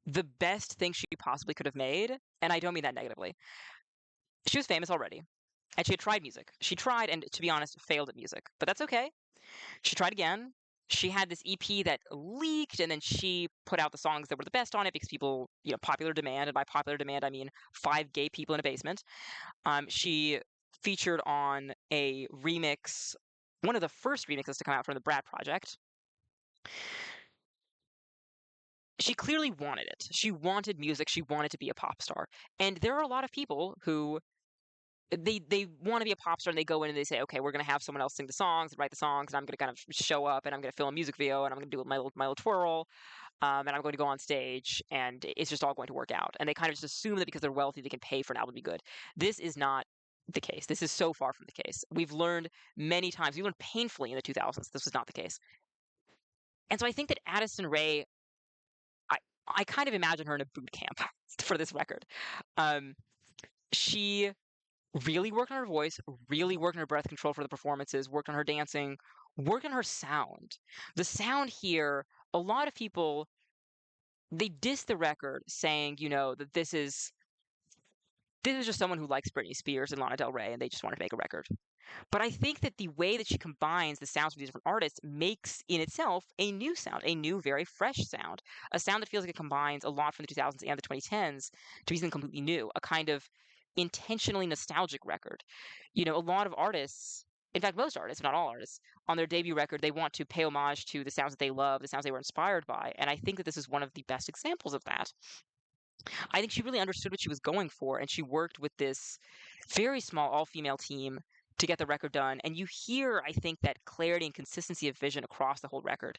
Speaker 1: the best thing she possibly could have made, and I don't mean that negatively. She was famous already, and she had tried music. She tried, and to be honest, failed at music, but that's okay. She tried again. She had this EP that leaked, and then she put out the songs that were the best on it because people, popular demand, and by popular demand, I mean 5 gay people in a basement. She featured on a remix, one of the first remixes to come out from the Brad Project. She clearly wanted it. She wanted music. She wanted to be a pop star. And there are a lot of people who they want to be a pop star and they go in and they say, okay, we're gonna have someone else sing the songs and write the songs, and I'm gonna kind of show up and I'm gonna film a music video and I'm gonna do my little twirl, and I'm going to go on stage and it's just all going to work out. And they kind of just assume that because they're wealthy, they can pay for an album to be good. This is not the case. This is so far from the case. We've learned many times. We learned painfully in the 2000s. This was not the case. And so I think that Addison Rae, I I kind of imagine her in a boot camp for this record. Um, she really worked on her voice, really worked on her breath control for the performances, worked on her dancing, worked on her sound. The sound here, a lot of people they diss the record saying, that this is This is just someone who likes Britney Spears and Lana Del Rey, and they just wanted to make a record. But I think that the way that she combines the sounds of these different artists makes in itself a new sound, a new, very fresh sound, a sound that feels like it combines a lot from the 2000s and the 2010s to be something completely new, a kind of intentionally nostalgic record. A lot of artists, in fact, most artists, not all artists, on their debut record, they want to pay homage to the sounds that they love, the sounds they were inspired by. And I think that this is one of the best examples of that. I think she really understood what she was going for, and she worked with this very small all-female team to get the record done. And you hear, I think, that clarity and consistency of vision across the whole record.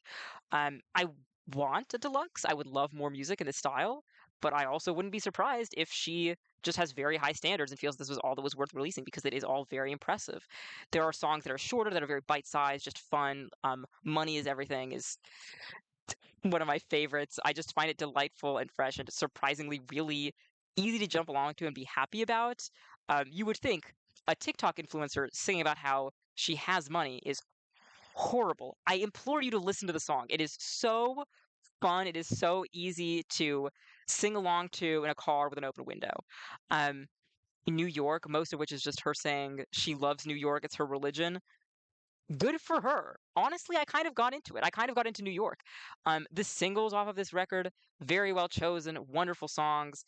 Speaker 1: I want a deluxe. I would love more music in this style, but I also wouldn't be surprised if she just has very high standards and feels this was all that was worth releasing because it is all very impressive. There are songs that are shorter, that are very bite-sized, just fun. Money is Everything is one of my favorites. I just find it delightful and fresh and surprisingly really easy to jump along to and be happy about. You would think a TikTok influencer singing about how she has money is horrible. I implore you to listen to the song. It is so fun. It is so easy to sing along to in a car with an open window. Um, in New York, most of which is just her saying she loves New York. It's her religion. Good for her. Honestly, I kind of got into it. I kind of got into New York. The singles off of this record, very well chosen, wonderful songs.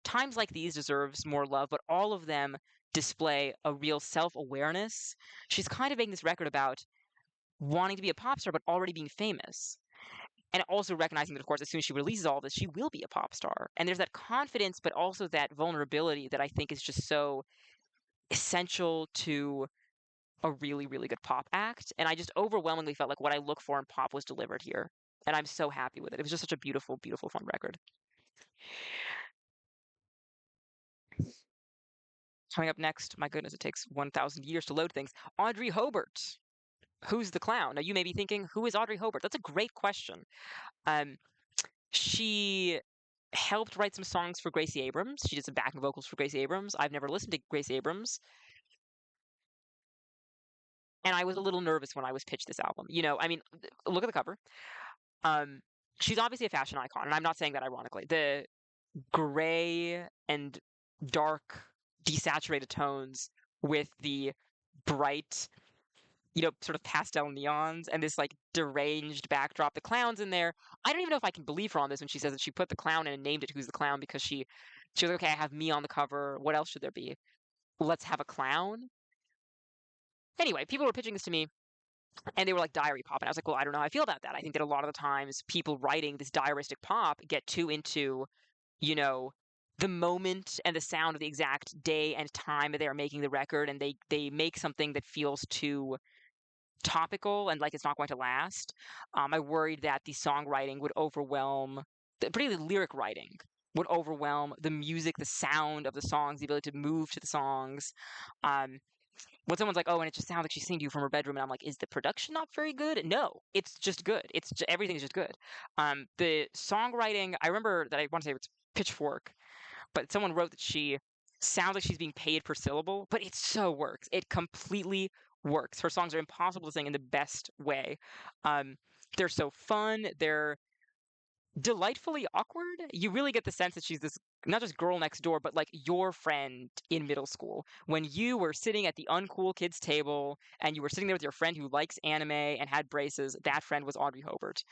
Speaker 1: Times Like These deserves more love, but all of them display a real self-awareness. She's kind of making this record about wanting to be a pop star, but already being famous. And also recognizing that, of course, as soon as she releases all this, she will be a pop star. And there's that confidence, but also that vulnerability that I think is just so essential to a really, really good pop act. And I just overwhelmingly felt like what I look for in pop was delivered here. And I'm so happy with it. It was just such a beautiful, beautiful, fun record. Coming up next, my goodness, it takes 1,000 years to load things. Audrey Hobart. Who's the clown? Now, you may be thinking, who is Audrey Hobart? That's a great question. Um, she helped write some songs for Gracie Abrams. She did some backing vocals for Gracie Abrams. I've never listened to Gracie Abrams. And I was a little nervous when I was pitched this album. I mean, look at the cover. Um, she's obviously a fashion icon, and I'm not saying that ironically. The gray and dark, desaturated tones with the bright, sort of pastel neons and this like deranged backdrop. The clown's in there. I don't even know if I can believe her on this when she says that she put the clown in and named it Who's the Clown because she was like, okay, I have me on the cover. What else should there be? Let's have a clown. Anyway, people were pitching this to me and they were like diary pop. And I was like, well, I don't know how I feel about that. I think that a lot of the times people writing this diaristic pop get too into, you know, the moment and the sound of the exact day and time that they are making the record, and they make something that feels too topical and like it's not going to last. I worried that the songwriting would overwhelm, particularly the lyric writing, would overwhelm the music, the sound of the songs, the ability to move to the songs. Um, when someone's like, "Oh, and it just sounds like she's singing to you from her bedroom," and I'm like, "Is the production not very good?" No, it's just good. Everything's just good. The songwriting, I remember that I want to say it's Pitchfork, but someone wrote that she sounds like she's being paid per syllable, but it so works. It completely works. Her songs are impossible to sing in the best way. Um, they're so fun. They're delightfully awkward. You really get the sense that she's this not just girl next door, but like your friend in middle school when you were sitting at the uncool kids table and you were sitting there with your friend who likes anime and had braces. That friend was Audrey Hobart.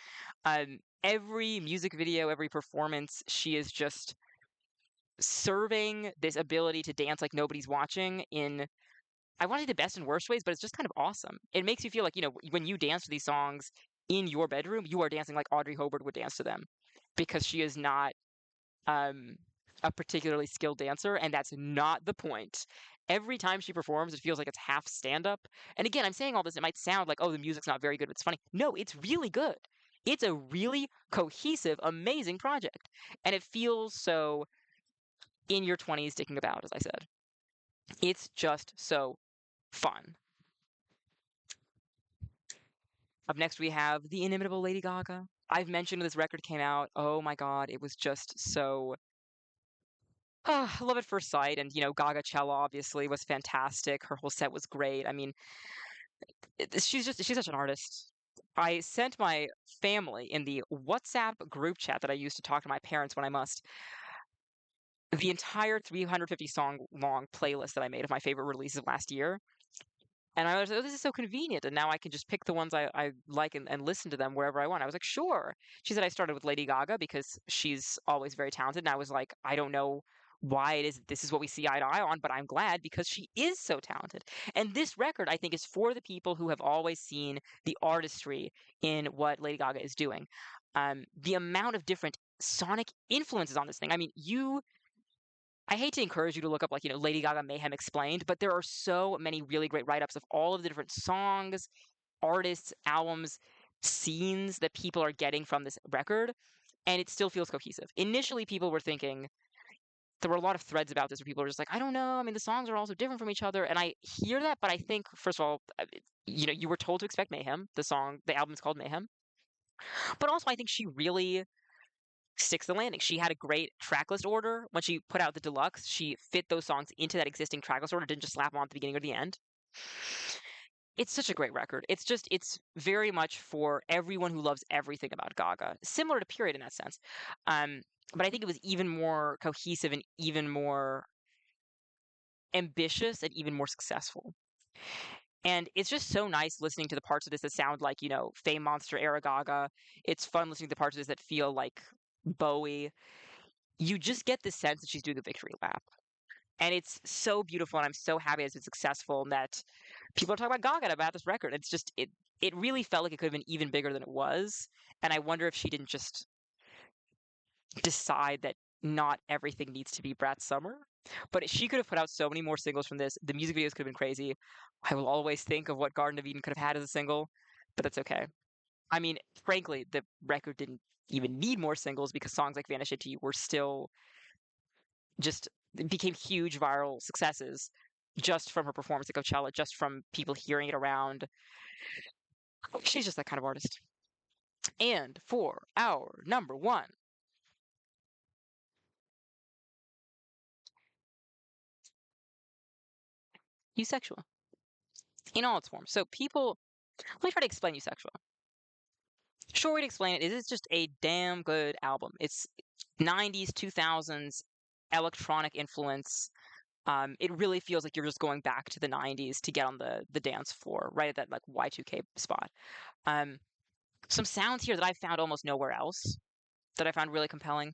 Speaker 1: Every music video, every performance, she is just serving this ability to dance like nobody's watching in, I want to say, the best and worst ways, but it's just kind of awesome. It makes you feel like, when you dance to these songs in your bedroom, you are dancing like Audrey Hobart would dance to them because she is not um, a particularly skilled dancer, and that's not the point. Every time she performs, it feels like it's half stand up. And again, I'm saying all this, it might sound like, oh, the music's not very good, but it's funny. No, it's really good. It's a really cohesive, amazing project. And it feels so in your 20s dicking about, as I said. It's just so fun. Up next, we have the inimitable Lady Gaga. I've mentioned when this record came out. Oh my God, it was just so. Love at first sight. And, Gaga Cella obviously was fantastic. Her whole set was great. I mean, she's such an artist. I sent my family in the WhatsApp group chat that I use to talk to my parents when I must the entire 350 song long playlist that I made of my favorite releases of last year. And I was like, oh, this is so convenient. And now I can just pick the ones I like and listen to them wherever I want. I was like, sure. She said I started with Lady Gaga because she's always very talented. And I was like, I don't know why it is this is what we see eye to eye on, but I'm glad because she is so talented. And this record, I think, is for the people who have always seen the artistry in what Lady Gaga is doing. The amount of different sonic influences on this thing. I mean, I hate to encourage you to look up like, Lady Gaga Mayhem Explained, but there are so many really great write-ups of all of the different songs, artists, albums, scenes that people are getting from this record, and it still feels cohesive. Initially, people were thinking there were a lot of threads about this where people were just like, I don't know. I mean, the songs are also different from each other, and I hear that, but I think first of all, you were told to expect Mayhem. The album is called Mayhem, but also I think she really sticks the landing. She had a great tracklist order when she put out the deluxe. She fit those songs into that existing tracklist order, didn't just slap them on at the beginning or the end. It's such a great record. It's very much for everyone who loves everything about Gaga, similar to Period in that sense. Um, but I think it was even more cohesive and even more ambitious and even more successful. And it's just so nice listening to the parts of this that sound like, Fame Monster era Gaga. It's fun listening to the parts of this that feel like Bowie. You just get the sense that she's doing a victory lap. And it's so beautiful, and I'm so happy it's been successful and that people are talking about Gaga about this record. It's just it really felt like it could have been even bigger than it was. And I wonder if she didn't just decide that not everything needs to be Brat Summer. But she could have put out so many more singles from this. The music videos could have been crazy. I will always think of what Garden of Eden could have had as a single, but that's okay. I mean, frankly, the record didn't even need more singles because songs like Vanish Into You were still just became huge viral successes just from her performance at Coachella, just from people hearing it around. She's just that kind of artist. And for our number one, Eusexual in all its forms. So people, let me try to explain Eusexual. Short way to explain it is it's just a damn good album. It's 90s, 2000s electronic influence. It really feels like you're just going back to the 90s to get on the dance floor, right at that like Y2K spot. Um, some sounds here that I found almost nowhere else that I found really compelling.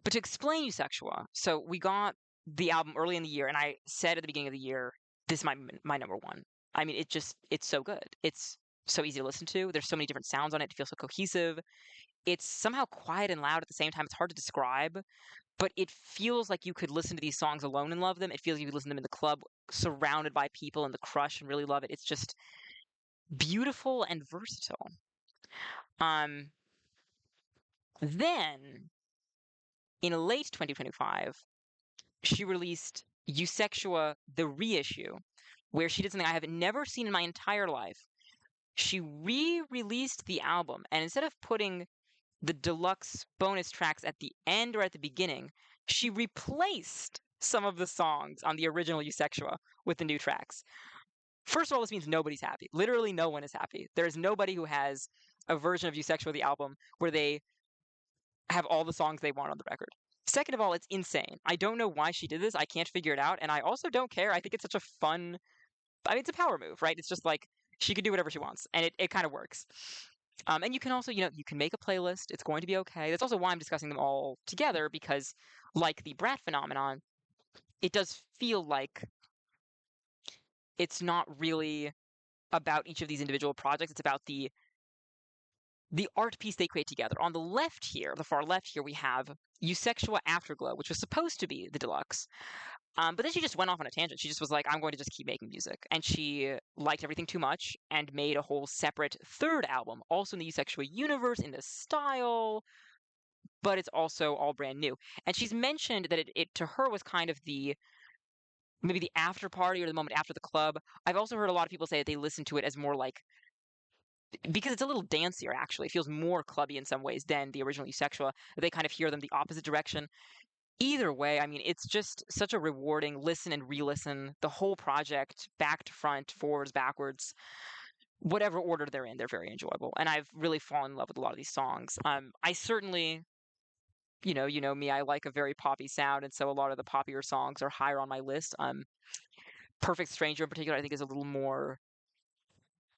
Speaker 1: But to explain Eusexual, so we got the album early in the year, and I said at the beginning of the year, this is my number one. I mean, it's so good. It's so easy to listen to. There's so many different sounds on it. It feels so cohesive. It's somehow quiet and loud at the same time. It's hard to describe, but it feels like you could listen to these songs alone and love them. It feels like you could listen to them in the club, surrounded by people in the crush and really love it. It's just beautiful and versatile. Um, then in late 2025, she released Eusexua, the reissue, where she did something I have never seen in my entire life. She re-released the album, and instead of putting the deluxe bonus tracks at the end or at the beginning, she replaced some of the songs on the original Eusexua with the new tracks. First of all, this means nobody's happy. Literally, no one is happy. There is nobody who has a version of Eusexua, the album, where they have all the songs they want on the record. Second of all, it's insane. I don't know why she did this. I can't figure it out. And I also don't care. I think it's such a fun, I mean, it's a power move, right? It's just like she can do whatever she wants. And it kind of works. And you can also, you can make a playlist. It's going to be okay. That's also why I'm discussing them all together because, like the Brat phenomenon, it does feel like it's not really about each of these individual projects. It's about the art piece they create together. On the left here, the far left here, we have Eusexua Afterglow, which was supposed to be the deluxe. But then she just went off on a tangent. She just was like, I'm going to just keep making music. And she liked everything too much and made a whole separate third album, also in the Eusexua universe, in this style, but it's also all brand new. And she's mentioned that it to her was kind of maybe the after party or the moment after the club. I've also heard a lot of people say that they listen to it as more like because it's a little dancier actually. It feels more clubby in some ways than the original Eusexua. They kind of hear them the opposite direction. Either way, I mean, it's just such a rewarding listen and re-listen. The whole project, back to front, forwards, backwards, whatever order they're in, they're very enjoyable. And I've really fallen in love with a lot of these songs. I certainly you know me, I like a very poppy sound, and so a lot of the poppier songs are higher on my list. Perfect Stranger in particular, I think is a little more.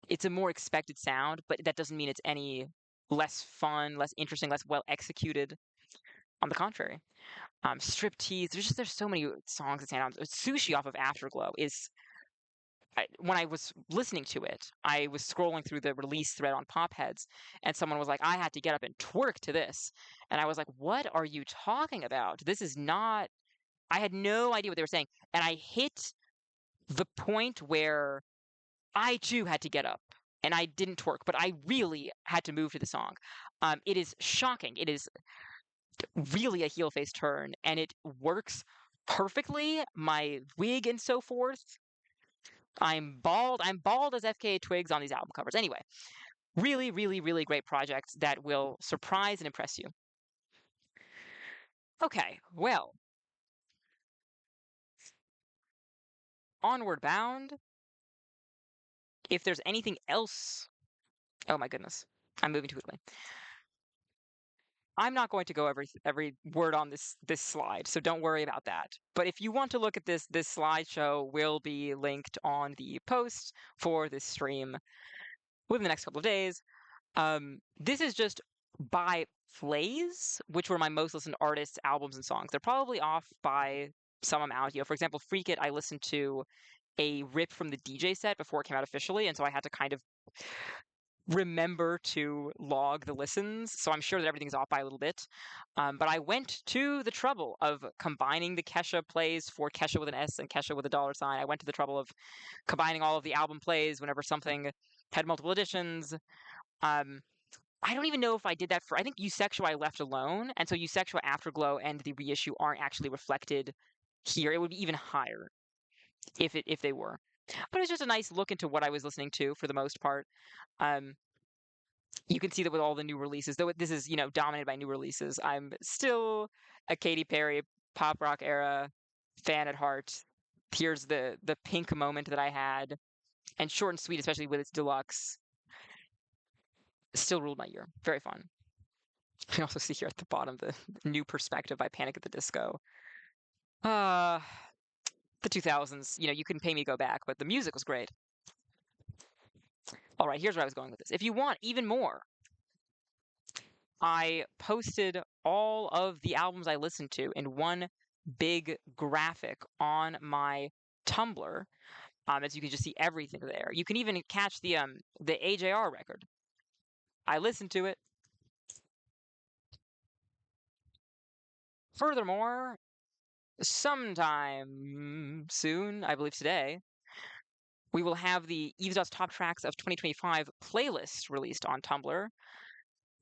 Speaker 1: It's a more expected sound, but that doesn't mean it's any less fun, less interesting, less well executed. On the contrary, Striptease. There's so many songs that stand out. Sushi off of Afterglow is when I was listening to it, I was scrolling through the release thread on Popheads, and someone was like, I had to get up and twerk to this. And I was like, what are you talking about? This is not. I had no idea what they were saying. And I hit the point where I too had to get up. And I didn't twerk, but I really had to move to the song. It is shocking. It is really a heel face turn, and it works perfectly. My wig and so forth. I'm bald. I'm bald as FKA Twigs on these album covers. Anyway, really, really, really great projects that will surprise and impress you. Okay, well, onward bound. If there's anything else, oh my goodness, I'm moving too quickly. I'm not going to go every word on this slide, so don't worry about that. But if you want to look at this slideshow will be linked on the post for this stream within the next couple of days. This is just by plays, which were my most listened artists, albums, and songs. They're probably off by some amount. For example, Freak It, I listened to a rip from the DJ set before it came out officially, and so I had to kind of remember to log the listens. So I'm sure that everything's off by a little bit. But I went to the trouble of combining the Kesha plays for Kesha with an S and Kesha with a $sign. I went to the trouble of combining all of the album plays whenever something had multiple editions. I don't even know if I did that for. I think Eusexual I left alone, and so Eusexual, Afterglow, and the reissue aren't actually reflected here. It would be even higher if they were. But it's just a nice look into what I was listening to for the most part. Um, you can see that with all the new releases, though this is dominated by new releases. I'm still a Katy Perry pop rock era fan at heart. Here's the Pink moment that I had, and Short and Sweet, especially with its deluxe, still ruled my year. Very fun. You can also see here at the bottom the New Perspective by Panic at the Disco. Uh, the 2000s, you couldn't pay me to go back, but the music was great. All right, here's where I was going with this. If you want even more, I posted all of the albums I listened to in one big graphic on my Tumblr, as you can just see everything there. You can even catch the AJR record. I listened to it. Furthermore, sometime soon, I believe today, we will have the yves Top Tracks of 2025 playlist released on Tumblr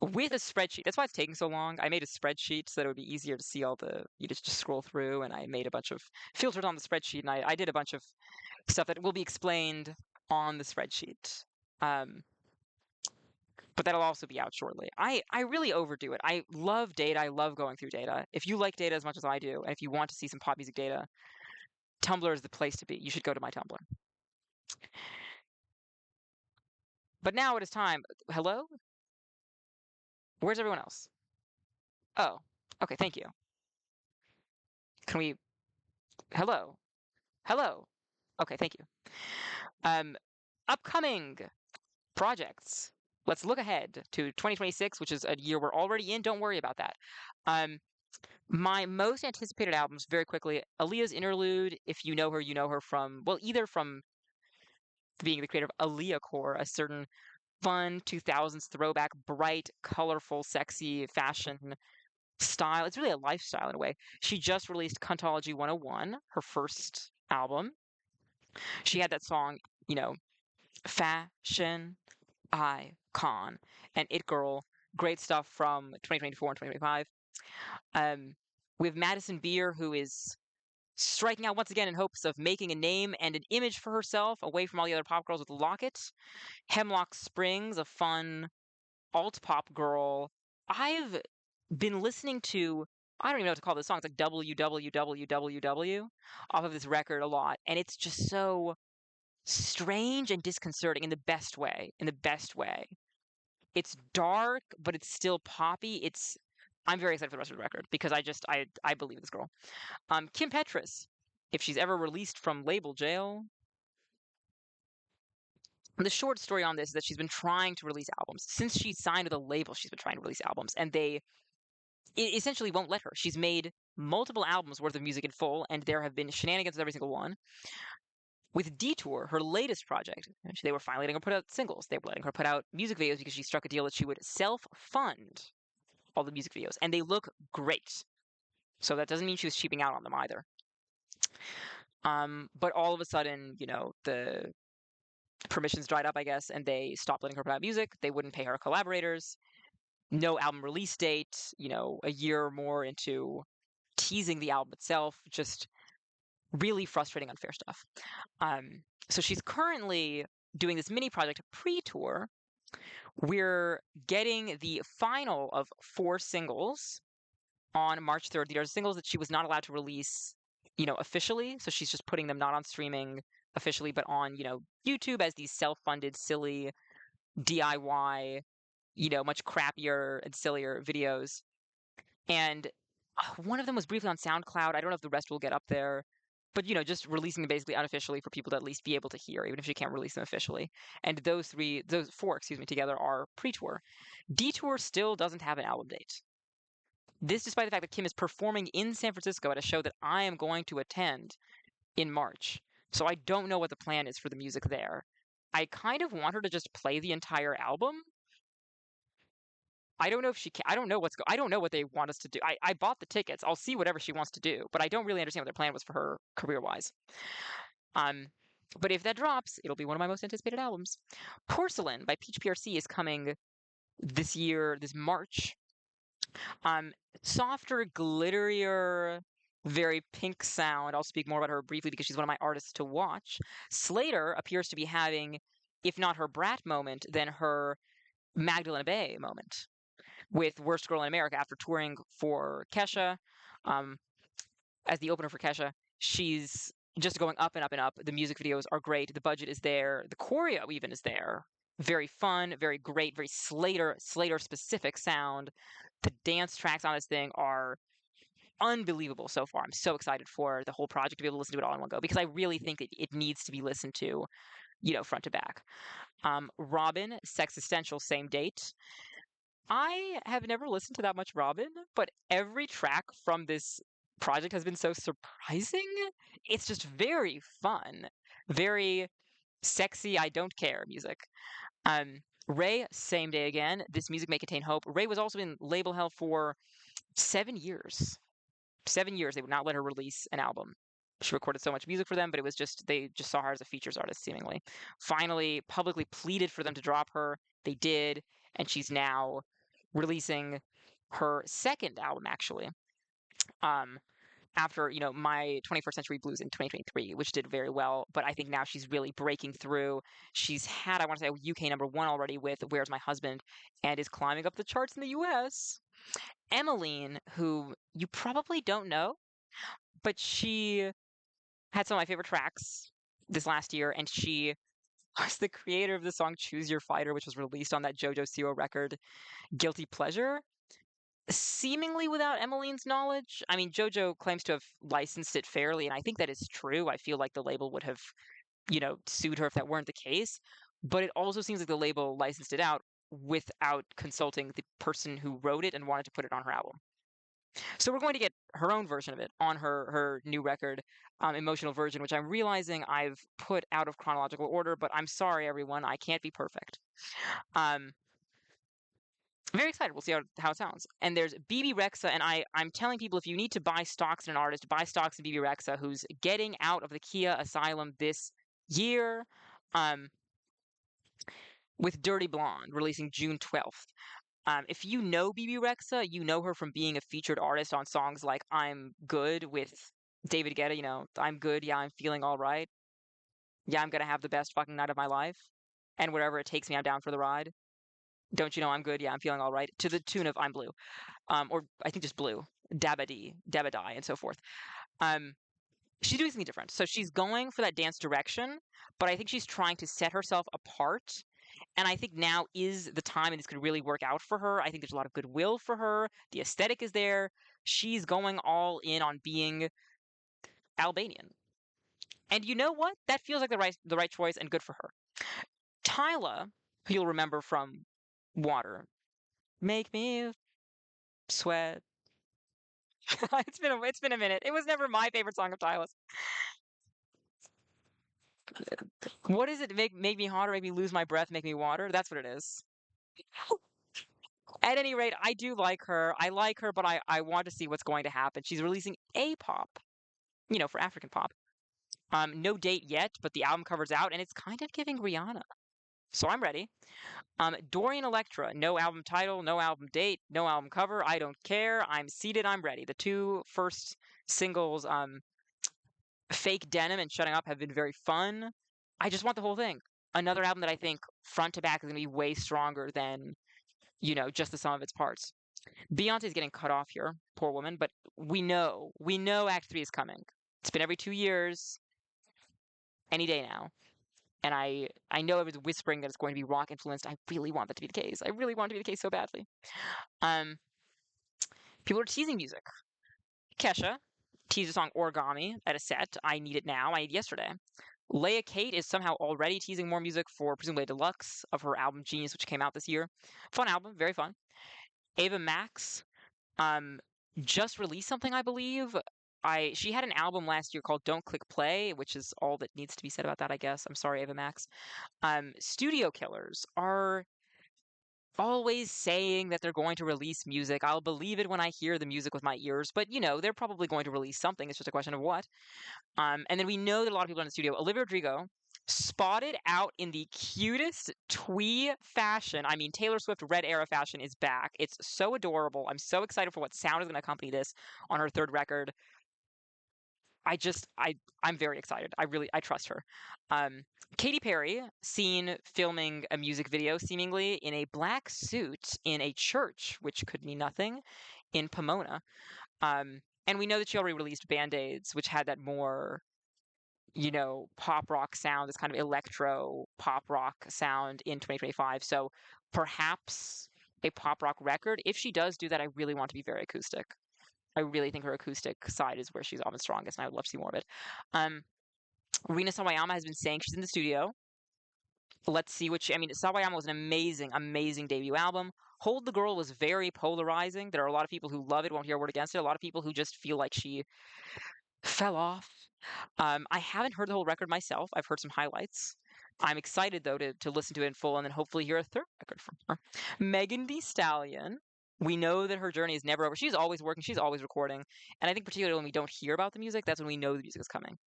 Speaker 1: with a spreadsheet. That's why it's taking so long. I made a spreadsheet so that it would be easier to see all you just scroll through, and I made a bunch of filters on the spreadsheet, and I did a bunch of stuff that will be explained on the spreadsheet. But that'll also be out shortly. I really overdo it. I love data. I love going through data. If you like data as much as I do, and if you want to see some pop music data, Tumblr is the place to be. You should go to my Tumblr. But now it is time. Hello? Where's everyone else? Oh, okay, thank you. Can we? Hello? Hello? Okay, thank you. Upcoming projects. Let's look ahead to 2026, which is a year we're already in. Don't worry about that. My most anticipated albums, very quickly, Aaliyah's Interlude. If you know her from, well, either from being the creator of Aaliyah Core, a certain fun 2000s throwback, bright, colorful, sexy fashion style. It's really a lifestyle in a way. She just released Cuntology 101, her first album. She had that song, Fashion Icon and It Girl. Great stuff from 2024 and 2025. We have Madison Beer, who is striking out once again in hopes of making a name and an image for herself away from all the other pop girls with Locket. Hemlock Springs, a fun alt pop girl. I've been listening to, I don't even know what to call this song. It's like WWWWW off of this record a lot. And it's just so strange and disconcerting in the best way. In the best way. It's dark, but it's still poppy. I'm very excited for the rest of the record because I believe this girl. Kim Petras, if she's ever released from label jail, the short story on this is that she's been trying to release albums since she signed with a label. She's been trying to release albums, and they essentially won't let her. She's made multiple albums worth of music in full, and there have been shenanigans with every single one. With Detour, her latest project, they were finally letting her put out singles. They were letting her put out music videos because she struck a deal that she would self-fund all the music videos, and they look great. So that doesn't mean she was cheaping out on them either. But all of a sudden, the permissions dried up, I guess, and they stopped letting her put out music. They wouldn't pay her collaborators. No album release date, a year or more into teasing the album itself. Just really frustrating, unfair stuff. So she's currently doing this mini project pre-tour. We're getting the final of 4 singles on March 3rd. These are singles that she was not allowed to release, officially. So she's just putting them not on streaming officially, but on, YouTube as these self-funded, silly DIY, much crappier and sillier videos. And one of them was briefly on SoundCloud. I don't know if the rest will get up there, but just releasing them basically unofficially for people to at least be able to hear, even if she can't release them officially. And those 4, together are pre-tour. Detour still doesn't have an album date. This despite the fact that Kim is performing in San Francisco at a show that I am going to attend in March. So I don't know what the plan is for the music there. I kind of want her to just play the entire album. I don't know if she can. I don't know I don't know what they want us to do. I bought the tickets. I'll see whatever she wants to do, but I don't really understand what their plan was for her career-wise. But if that drops, it'll be one of my most anticipated albums. Porcelain by Peach PRC is coming this year, this March. Softer, glitterier, very pink sound. I'll speak more about her briefly because she's one of my artists to watch. Slater appears to be having, if not her Brat moment, then her Magdalena Bay moment with Worst Girl in America after touring for Kesha. As the opener for Kesha, she's just going up and up and up. The music videos are great. The budget is there. The choreo even is there. Very fun, very great, very Slater specific sound. The dance tracks on this thing are unbelievable so far. I'm so excited for the whole project to be able to listen to it all in one go because I really think it needs to be listened to, front to back. Robin, Sexistential, same date. I have never listened to that much Robin, but every track from this project has been so surprising. It's just very fun, very sexy, I don't care music. Ray, same day again. This music may contain hope. Ray was also in label hell for 7 years. 7 years they would not let her release an album. She recorded so much music for them, but they just saw her as a features artist, seemingly. Finally, publicly pleaded for them to drop her. They did, and she's now releasing her second album, actually. After, my 21st Century Blues in 2023, which did very well, but I think now she's really breaking through. She's had, I want to say, a UK #1 already with Where's My Husband, and is climbing up the charts in the US. Emmeline, who you probably don't know, but she had some of my favorite tracks this last year, and she was the creator of the song Choose Your Fighter, which was released on that JoJo Siwa record, Guilty Pleasure. Seemingly without Emmeline's knowledge. I mean, JoJo claims to have licensed it fairly, and I think that is true. I feel like the label would have, sued her if that weren't the case. But it also seems like the label licensed it out without consulting the person who wrote it and wanted to put it on her album. So we're going to get her own version of it on her new record, Emotional Virgin, which I'm realizing I've put out of chronological order, but I'm sorry, everyone. I can't be perfect. Very excited. We'll see how it sounds. And there's BB Rexa, and I'm telling people if you need to buy stocks in an artist, buy stocks in BB Rexa, who's getting out of the Kia Asylum this year, with Dirty Blonde releasing June 12th. If you know BB Rexa, you know her from being a featured artist on songs like I'm Good with David Guetta, I'm good, yeah, I'm feeling all right. Yeah, I'm gonna have the best fucking night of my life. And wherever it takes me, I'm down for the ride. Don't you know I'm good? Yeah, I'm feeling all right. To the tune of I'm Blue. Or I think just Blue. Dabba-dee, Dabba-die, and so forth. She's doing something different. So she's going for that dance direction, but I think she's trying to set herself apart And I think now is the time, and this could really work out for her. I think there's a lot of goodwill for her. The aesthetic is there. She's going all in on being Albanian. And you know what? That feels like the right choice and good for her. Tyla, who you'll remember from Water, make me sweat. It's been a minute. It was never my favorite song of Tyla's. What is it? Make me hotter, make me lose my breath, make me water. That's what it is. At any rate, I do like her. I like her, but I want to see what's going to happen. She's releasing a pop, for African pop. No date yet, but the album cover's out, and it's kind of giving Rihanna. So I'm ready. Dorian Electra, no album title, no album date, no album cover. I don't care. I'm seated. I'm ready. The two first singles, Fake Denim and Shutting Up, have been very fun. I just want the whole thing. Another album that I think front to back is going to be way stronger than, just the sum of its parts. Beyonce's getting cut off here, poor woman, but we know Act 3 is coming. It's been every 2 years, any day now. And I know everyone's whispering that it's going to be rock influenced. I really want that to be the case. I really want it to be the case so badly. Um, People are teasing music. Kesha teased a song Origami at a set. I need it now. I need it yesterday. Leia Kate is somehow already teasing more music for presumably a deluxe of her album Genius, which came out this year. Fun album, very fun. Ava Max um, just released something, I believe. She had an album last year called Don't Click Play, which is all that needs to be said about that, I guess. I'm sorry, Ava Max. Studio Killers are always saying that they're going to release music. I'll believe it when I hear the music with my ears, but they're probably going to release something. It's just a question of what. And then we know that a lot of people in the studio. Olivia Rodrigo spotted out in the cutest twee fashion. I mean, Taylor Swift Red Era fashion is back. It's so adorable. I'm so excited for what sound is going to accompany this on her third record. I'm very excited. I trust her. Um, Katy Perry seen filming a music video seemingly in a black suit in a church, which could mean nothing, in Pomona. And we know that she already released Band-Aids, which had that more, pop rock sound, this kind of electro pop rock sound in 2025. So perhaps a pop rock record. If she does do that, I really want to be very acoustic. I really think her acoustic side is where she's often strongest, and I would love to see more of it. Um, Rina Sawayama has been saying she's in the studio. Let's see I mean, Sawayama was an amazing, amazing debut album. Hold the Girl was very polarizing. There are a lot of people who love it, won't hear a word against it. A lot of people who just feel like she fell off. I haven't heard the whole record myself. I've heard some highlights. I'm excited though to listen to it in full and then hopefully hear a third record from her. Megan Thee Stallion. We know that her journey is never over. She's always working. She's always recording. And I think particularly when we don't hear about the music, that's when we know the music is coming.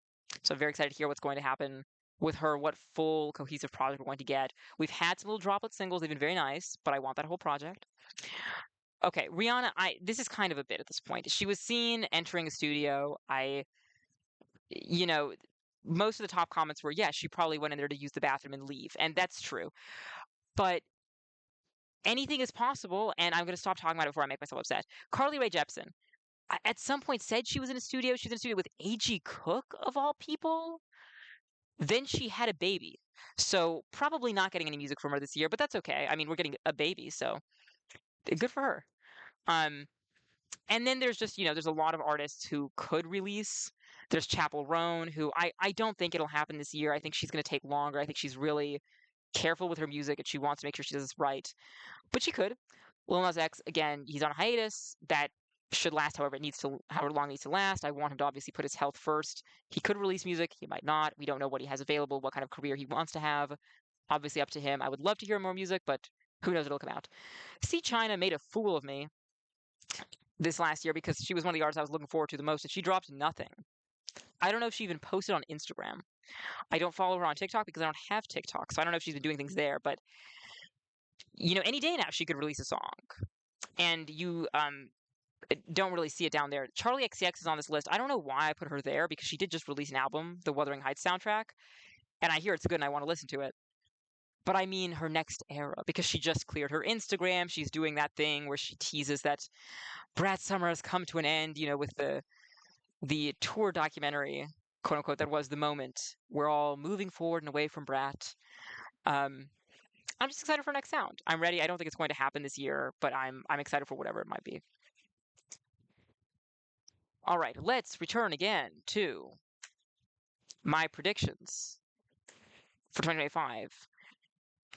Speaker 1: So I'm very excited to hear what's going to happen with her, what full cohesive project we're going to get. We've had some little droplet singles. They've been very nice, but I want that whole project. Okay, Rihanna, this is kind of a bit at this point. She was seen entering a studio. You know, most of the top comments were, yeah, she probably went in there to use the bathroom and leave. And that's true. But anything is possible, and I'm going to stop talking about it before I make myself upset. Carly Rae Jepsen, at some point said she was in a studio. She was in a studio with A.G. Cook, of all people. Then she had a baby. So probably not getting any music from her this year, but that's okay. I mean, we're getting a baby, so good for her. Um, and then there's just, there's a lot of artists who could release. There's Chapel Roan, who I don't think it'll happen this year. I think she's going to take longer. I think she's really careful with her music and she wants to make sure she does this right. But she could. Lil Nas X, again, he's on hiatus. That should last however long it needs to last. I want him to obviously put his health first. He could release music. He might not. We don't know what he has available, what kind of career he wants to have. Obviously up to him. I would love to hear more music, but who knows it'll come out. See, China made a fool of me this last year because she was one of the artists I was looking forward to the most, and she dropped nothing. I don't know if she even posted on Instagram. I don't follow her on TikTok because I don't have TikTok, so I don't know if she's been doing things there. But any day now she could release a song, and you don't really see it down there. Charlie XCX is on this list. I don't know why I put her there because she did just release an album, the Wuthering Heights soundtrack, and I hear it's good and I want to listen to it. But I mean her next era because she just cleared her Instagram. She's doing that thing where she teases that Brat Summer has come to an end, with the tour documentary, quote unquote, that was the moment. We're all moving forward and away from Brat. Um, I'm just excited for next sound. I'm ready. I don't think it's going to happen this year, but I'm excited for whatever it might be. All right, let's return again to my predictions for 2025.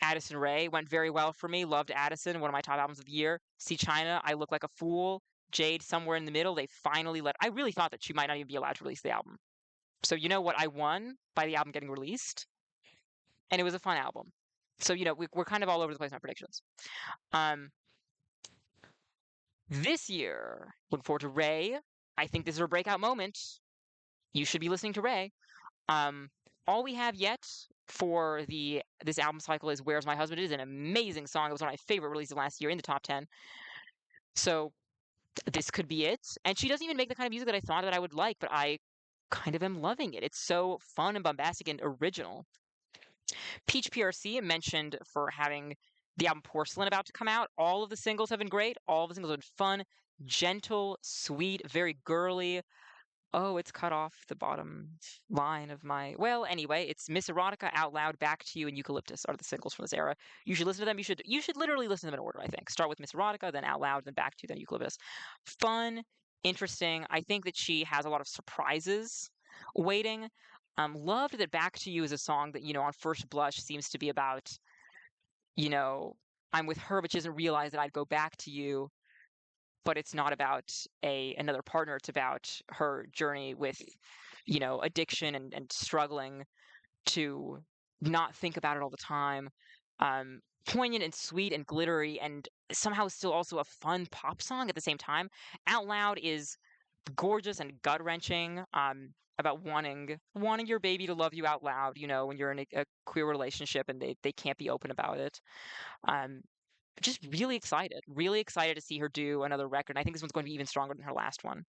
Speaker 1: Addison Rae went very well for me. Loved Addison, one of my top albums of the year. See China, I Look Like a Fool. Jade, somewhere in the middle. They finally let. I really thought that she might not even be allowed to release the album. So you know what? I won by the album getting released, and it was a fun album. So we're kind of all over the place in our predictions. Um, this year, looking forward to Ray. I think this is her breakout moment. You should be listening to Ray. Um, all we have yet for the this album cycle is "Where's My Husband" Is an amazing song. It was one of my favorite releases last year in the top 10. So this could be it. And she doesn't even make the kind of music that I thought that I would like, but I kind of am loving it. It's so fun and bombastic and original. Peach PRC mentioned for having the album Porcelain about to come out. All of the singles have been great. All of the singles have been fun, gentle, sweet, very girly. Oh, it's cut off the bottom line of my. Well, anyway, it's Miss Erotica, Out Loud, Back to You, and Eucalyptus are the singles from this era. You should listen to them. You should literally listen to them in order. I think start with Miss Erotica, then Out Loud, then Back to You, then Eucalyptus. Fun, interesting. I think that she has a lot of surprises waiting. Loved that Back to You is a song that on first blush seems to be about you know I'm with her, but she doesn't realize that I'd go back to you, but it's not about a another partner. It's about her journey with, addiction and struggling to not think about it all the time. Poignant and sweet and glittery and somehow still also a fun pop song at the same time. Out Loud is gorgeous and gut wrenching. About wanting your baby to love you out loud. When you're in a queer relationship and they can't be open about it. Um, just really excited to see her do another record. And I think this one's going to be even stronger than her last one.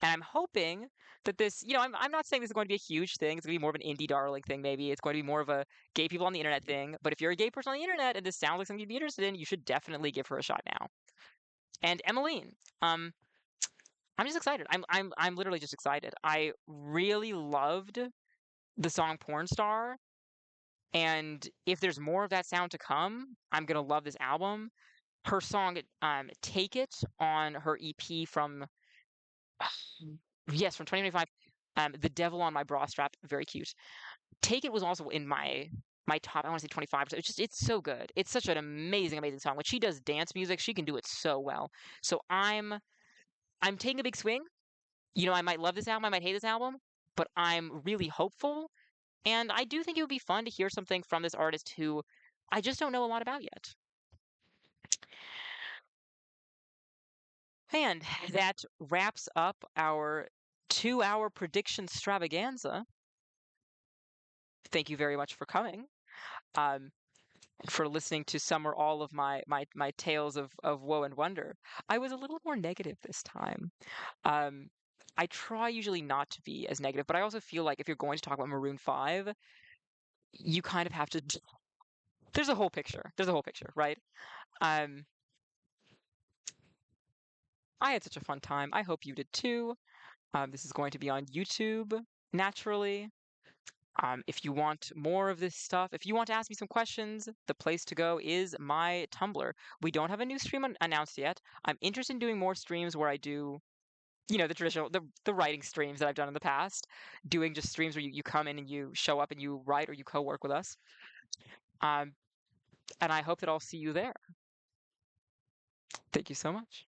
Speaker 1: And I'm hoping that this, I'm not saying this is going to be a huge thing. It's going to be more of an indie darling thing, maybe. It's going to be more of a gay people on the internet thing. But if you're a gay person on the internet and this sounds like something you'd be interested in, you should definitely give her a shot now. And Emmeline, um, I'm just excited. I'm literally just excited. I really loved the song Porn Star. And if there's more of that sound to come, I'm gonna love this album. Her song Take It on her EP from yes, from 2025. The Devil on My Bra Strap, very cute. Take It was also in my top, I want to say 25. It's so good. It's such an amazing song. When she does dance music, she can do it so well. So I'm taking a big swing. I might love this album, I might hate this album, but I'm really hopeful. And I do think it would be fun to hear something from this artist who I just don't know a lot about yet. And that wraps up our 2-hour prediction extravaganza. Thank you very much for coming. Um, for listening to some or all of my tales of woe and wonder. I was a little more negative this time. Um, I try usually not to be as negative, but I also feel like if you're going to talk about Maroon 5, you kind of have to. There's a whole picture. There's a whole picture, right? Um, I had such a fun time. I hope you did too. This is going to be on YouTube naturally. If you want more of this stuff, if you want to ask me some questions, the place to go is my Tumblr. We don't have a new stream announced yet. I'm interested in doing more streams where I do, the traditional, the writing streams that I've done in the past, doing just streams where you come in and you show up and you write or you co-work with us. Um, and I hope that I'll see you there. Thank you so much.